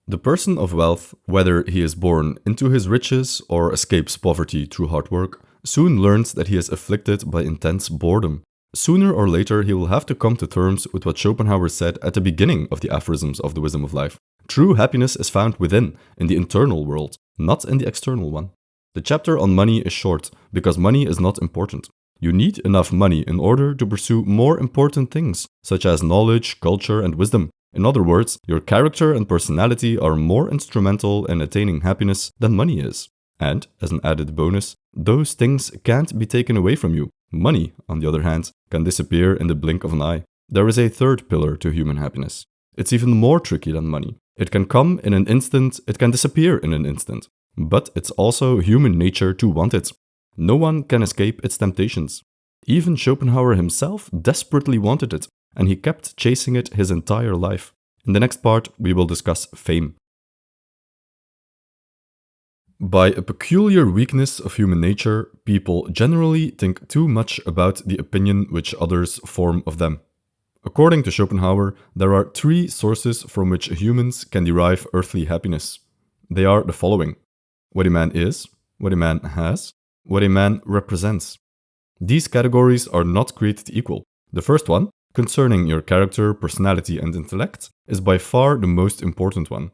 The person of wealth, whether he is born into his riches or escapes poverty through hard work, soon learns that he is afflicted by intense boredom. Sooner or later, he will have to come to terms with what Schopenhauer said at the beginning of the aphorisms of the Wisdom of Life. True happiness is found within, in the internal world, not in the external one. The chapter on money is short, because money is not important. You need enough money in order to pursue more important things, such as knowledge, culture, and wisdom. In other words, your character and personality are more instrumental in attaining happiness than money is. And, as an added bonus, those things can't be taken away from you. Money, on the other hand, can disappear in the blink of an eye. There is a third pillar to human happiness. It's even more tricky than money. It can come in an instant, it can disappear in an instant. But it's also human nature to want it. No one can escape its temptations. Even Schopenhauer himself desperately wanted it, and he kept chasing it his entire life. In the next part, we will discuss fame. By a peculiar weakness of human nature, people generally think too much about the opinion which others form of them. According to Schopenhauer, there are 3 sources from which humans can derive earthly happiness. They are the following: what a man is, what a man has, what a man represents. These categories are not created equal. The first one, concerning your character, personality, and intellect, is by far the most important one.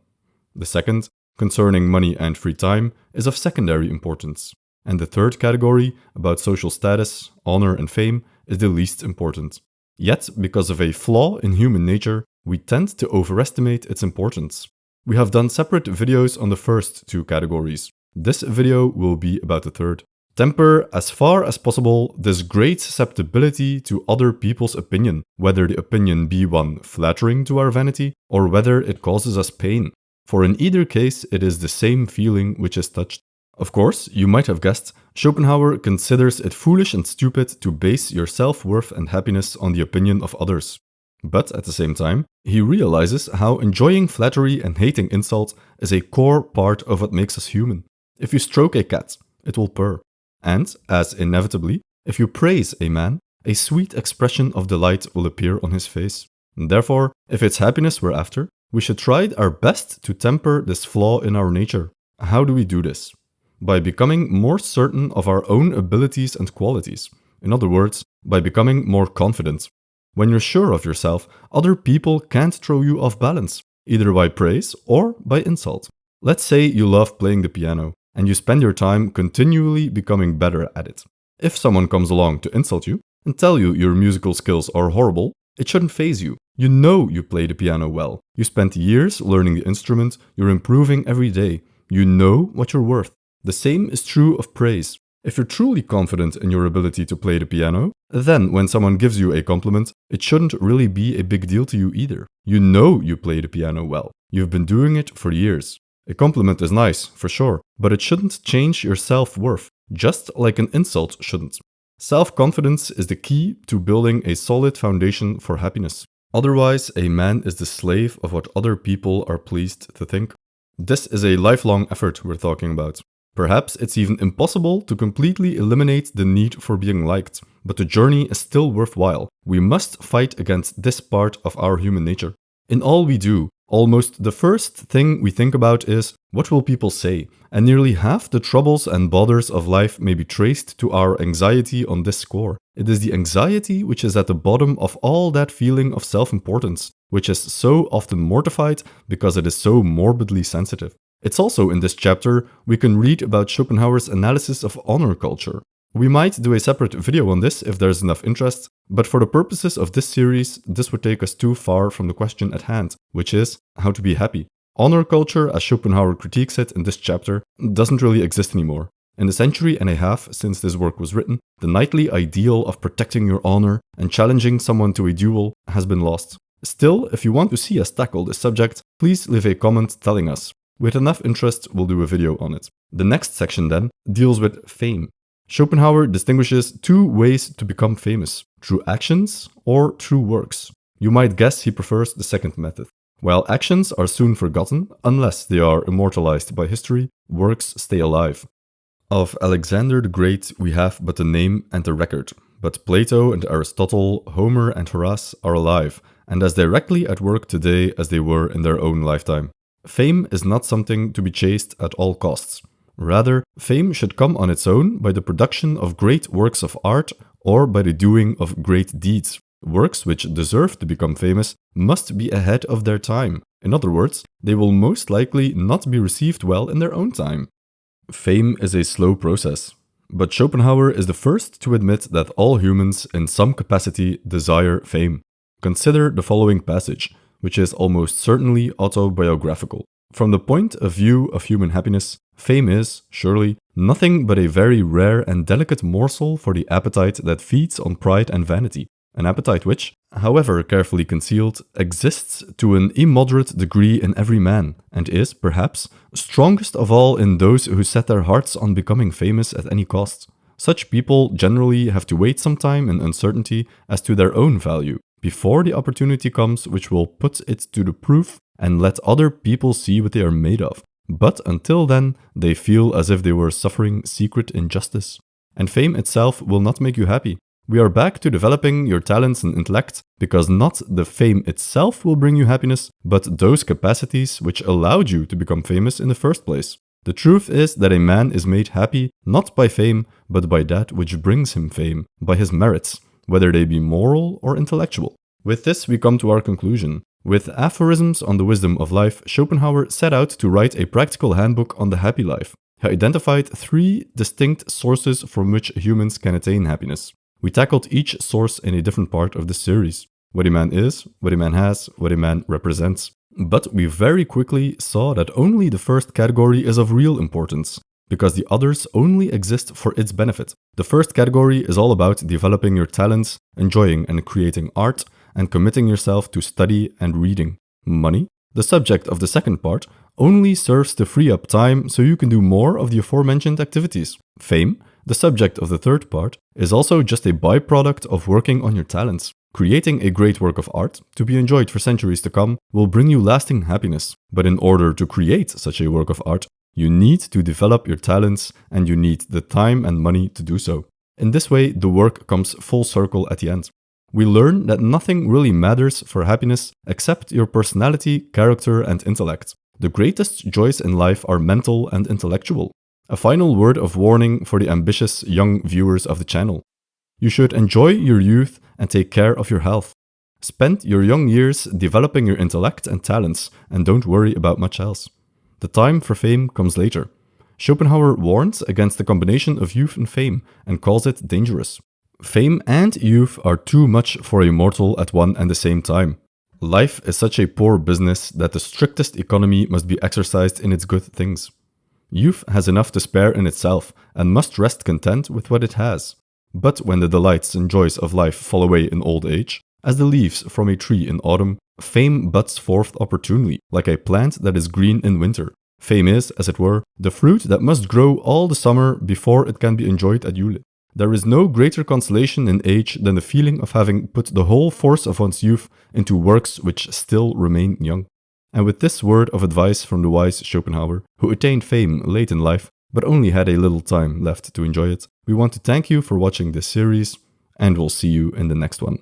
The second, concerning money and free time, is of secondary importance. And the third category, about social status, honor, and fame, is the least important. Yet, because of a flaw in human nature, we tend to overestimate its importance. We have done separate videos on the first 2 categories. This video will be about the third. Temper, as far as possible, this great susceptibility to other people's opinion, whether the opinion be one flattering to our vanity, or whether it causes us pain. For in either case, it is the same feeling which is touched. Of course, you might have guessed, Schopenhauer considers it foolish and stupid to base your self-worth and happiness on the opinion of others. But at the same time, he realizes how enjoying flattery and hating insult is a core part of what makes us human. If you stroke a cat, it will purr. And, as inevitably, if you praise a man, a sweet expression of delight will appear on his face. Therefore, if it's happiness we're after, we should try our best to temper this flaw in our nature. How do we do this? By becoming more certain of our own abilities and qualities. In other words, by becoming more confident. When you're sure of yourself, other people can't throw you off balance, either by praise or by insult. Let's say you love playing the piano, and you spend your time continually becoming better at it. If someone comes along to insult you and tell you your musical skills are horrible, it shouldn't faze you. You know you play the piano well. You spent years learning the instrument, you're improving every day. You know what you're worth. The same is true of praise. If you're truly confident in your ability to play the piano, then when someone gives you a compliment, it shouldn't really be a big deal to you either. You know you play the piano well. You've been doing it for years. A compliment is nice, for sure, but it shouldn't change your self-worth, just like an insult shouldn't. Self-confidence is the key to building a solid foundation for happiness. Otherwise, a man is the slave of what other people are pleased to think. This is a lifelong effort we're talking about. Perhaps it's even impossible to completely eliminate the need for being liked, but the journey is still worthwhile. We must fight against this part of our human nature. In all we do, almost the first thing we think about is, what will people say? And nearly half the troubles and bothers of life may be traced to our anxiety on this score. It is the anxiety which is at the bottom of all that feeling of self-importance, which is so often mortified because it is so morbidly sensitive. It's also in this chapter we can read about Schopenhauer's analysis of honor culture. We might do a separate video on this if there's enough interest, but for the purposes of this series, this would take us too far from the question at hand, which is how to be happy. Honor culture, as Schopenhauer critiques it in this chapter, doesn't really exist anymore. In the century and a half since this work was written, the knightly ideal of protecting your honor and challenging someone to a duel has been lost. Still, if you want to see us tackle this subject, please leave a comment telling us. With enough interest, we'll do a video on it. The next section then deals with fame. Schopenhauer distinguishes two ways to become famous, through actions or through works. You might guess he prefers the second method. While actions are soon forgotten, unless they are immortalized by history, works stay alive. Of Alexander the Great we have but the name and the record, but Plato and Aristotle, Homer and Horace are alive, and as directly at work today as they were in their own lifetime. Fame is not something to be chased at all costs. Rather, fame should come on its own by the production of great works of art or by the doing of great deeds. Works which deserve to become famous must be ahead of their time. In other words, they will most likely not be received well in their own time. Fame is a slow process, but Schopenhauer is the first to admit that all humans in some capacity desire fame. Consider the following passage, which is almost certainly autobiographical. From the point of view of human happiness, fame is, surely, nothing but a very rare and delicate morsel for the appetite that feeds on pride and vanity, an appetite which, however carefully concealed, exists to an immoderate degree in every man, and is, perhaps, strongest of all in those who set their hearts on becoming famous at any cost. Such people generally have to wait some time in uncertainty as to their own value, before the opportunity comes which will put it to the proof and let other people see what they are made of. But until then, they feel as if they were suffering secret injustice. And fame itself will not make you happy. We are back to developing your talents and intellect, because not the fame itself will bring you happiness, but those capacities which allowed you to become famous in the first place. The truth is that a man is made happy not by fame, but by that which brings him fame, by his merits, whether they be moral or intellectual. With this we come to our conclusion. With aphorisms on the wisdom of life, Schopenhauer set out to write a practical handbook on the happy life. He identified 3 distinct sources from which humans can attain happiness. We tackled each source in a different part of this series. What a man is, what a man has, what a man represents. But we very quickly saw that only the first category is of real importance, because the others only exist for its benefit. The first category is all about developing your talents, enjoying and creating art, and committing yourself to study and reading. Money, the subject of the second part, only serves to free up time so you can do more of the aforementioned activities. Fame, the subject of the third part, is also just a byproduct of working on your talents. Creating a great work of art, to be enjoyed for centuries to come, will bring you lasting happiness. But in order to create such a work of art, you need to develop your talents, and you need the time and money to do so. In this way, the work comes full circle at the end. We learn that nothing really matters for happiness except your personality, character, and intellect. The greatest joys in life are mental and intellectual. A final word of warning for the ambitious young viewers of the channel. You should enjoy your youth and take care of your health. Spend your young years developing your intellect and talents, and don't worry about much else. The time for fame comes later. Schopenhauer warns against the combination of youth and fame, and calls it dangerous. Fame and youth are too much for a mortal at one and the same time. Life is such a poor business that the strictest economy must be exercised in its good things. Youth has enough to spare in itself, and must rest content with what it has. But when the delights and joys of life fall away in old age, as the leaves from a tree in autumn, fame buds forth opportunely, like a plant that is green in winter. Fame is, as it were, the fruit that must grow all the summer before it can be enjoyed at Yule. There is no greater consolation in age than the feeling of having put the whole force of one's youth into works which still remain young. And with this word of advice from the wise Schopenhauer, who attained fame late in life, but only had a little time left to enjoy it, we want to thank you for watching this series, and we'll see you in the next one.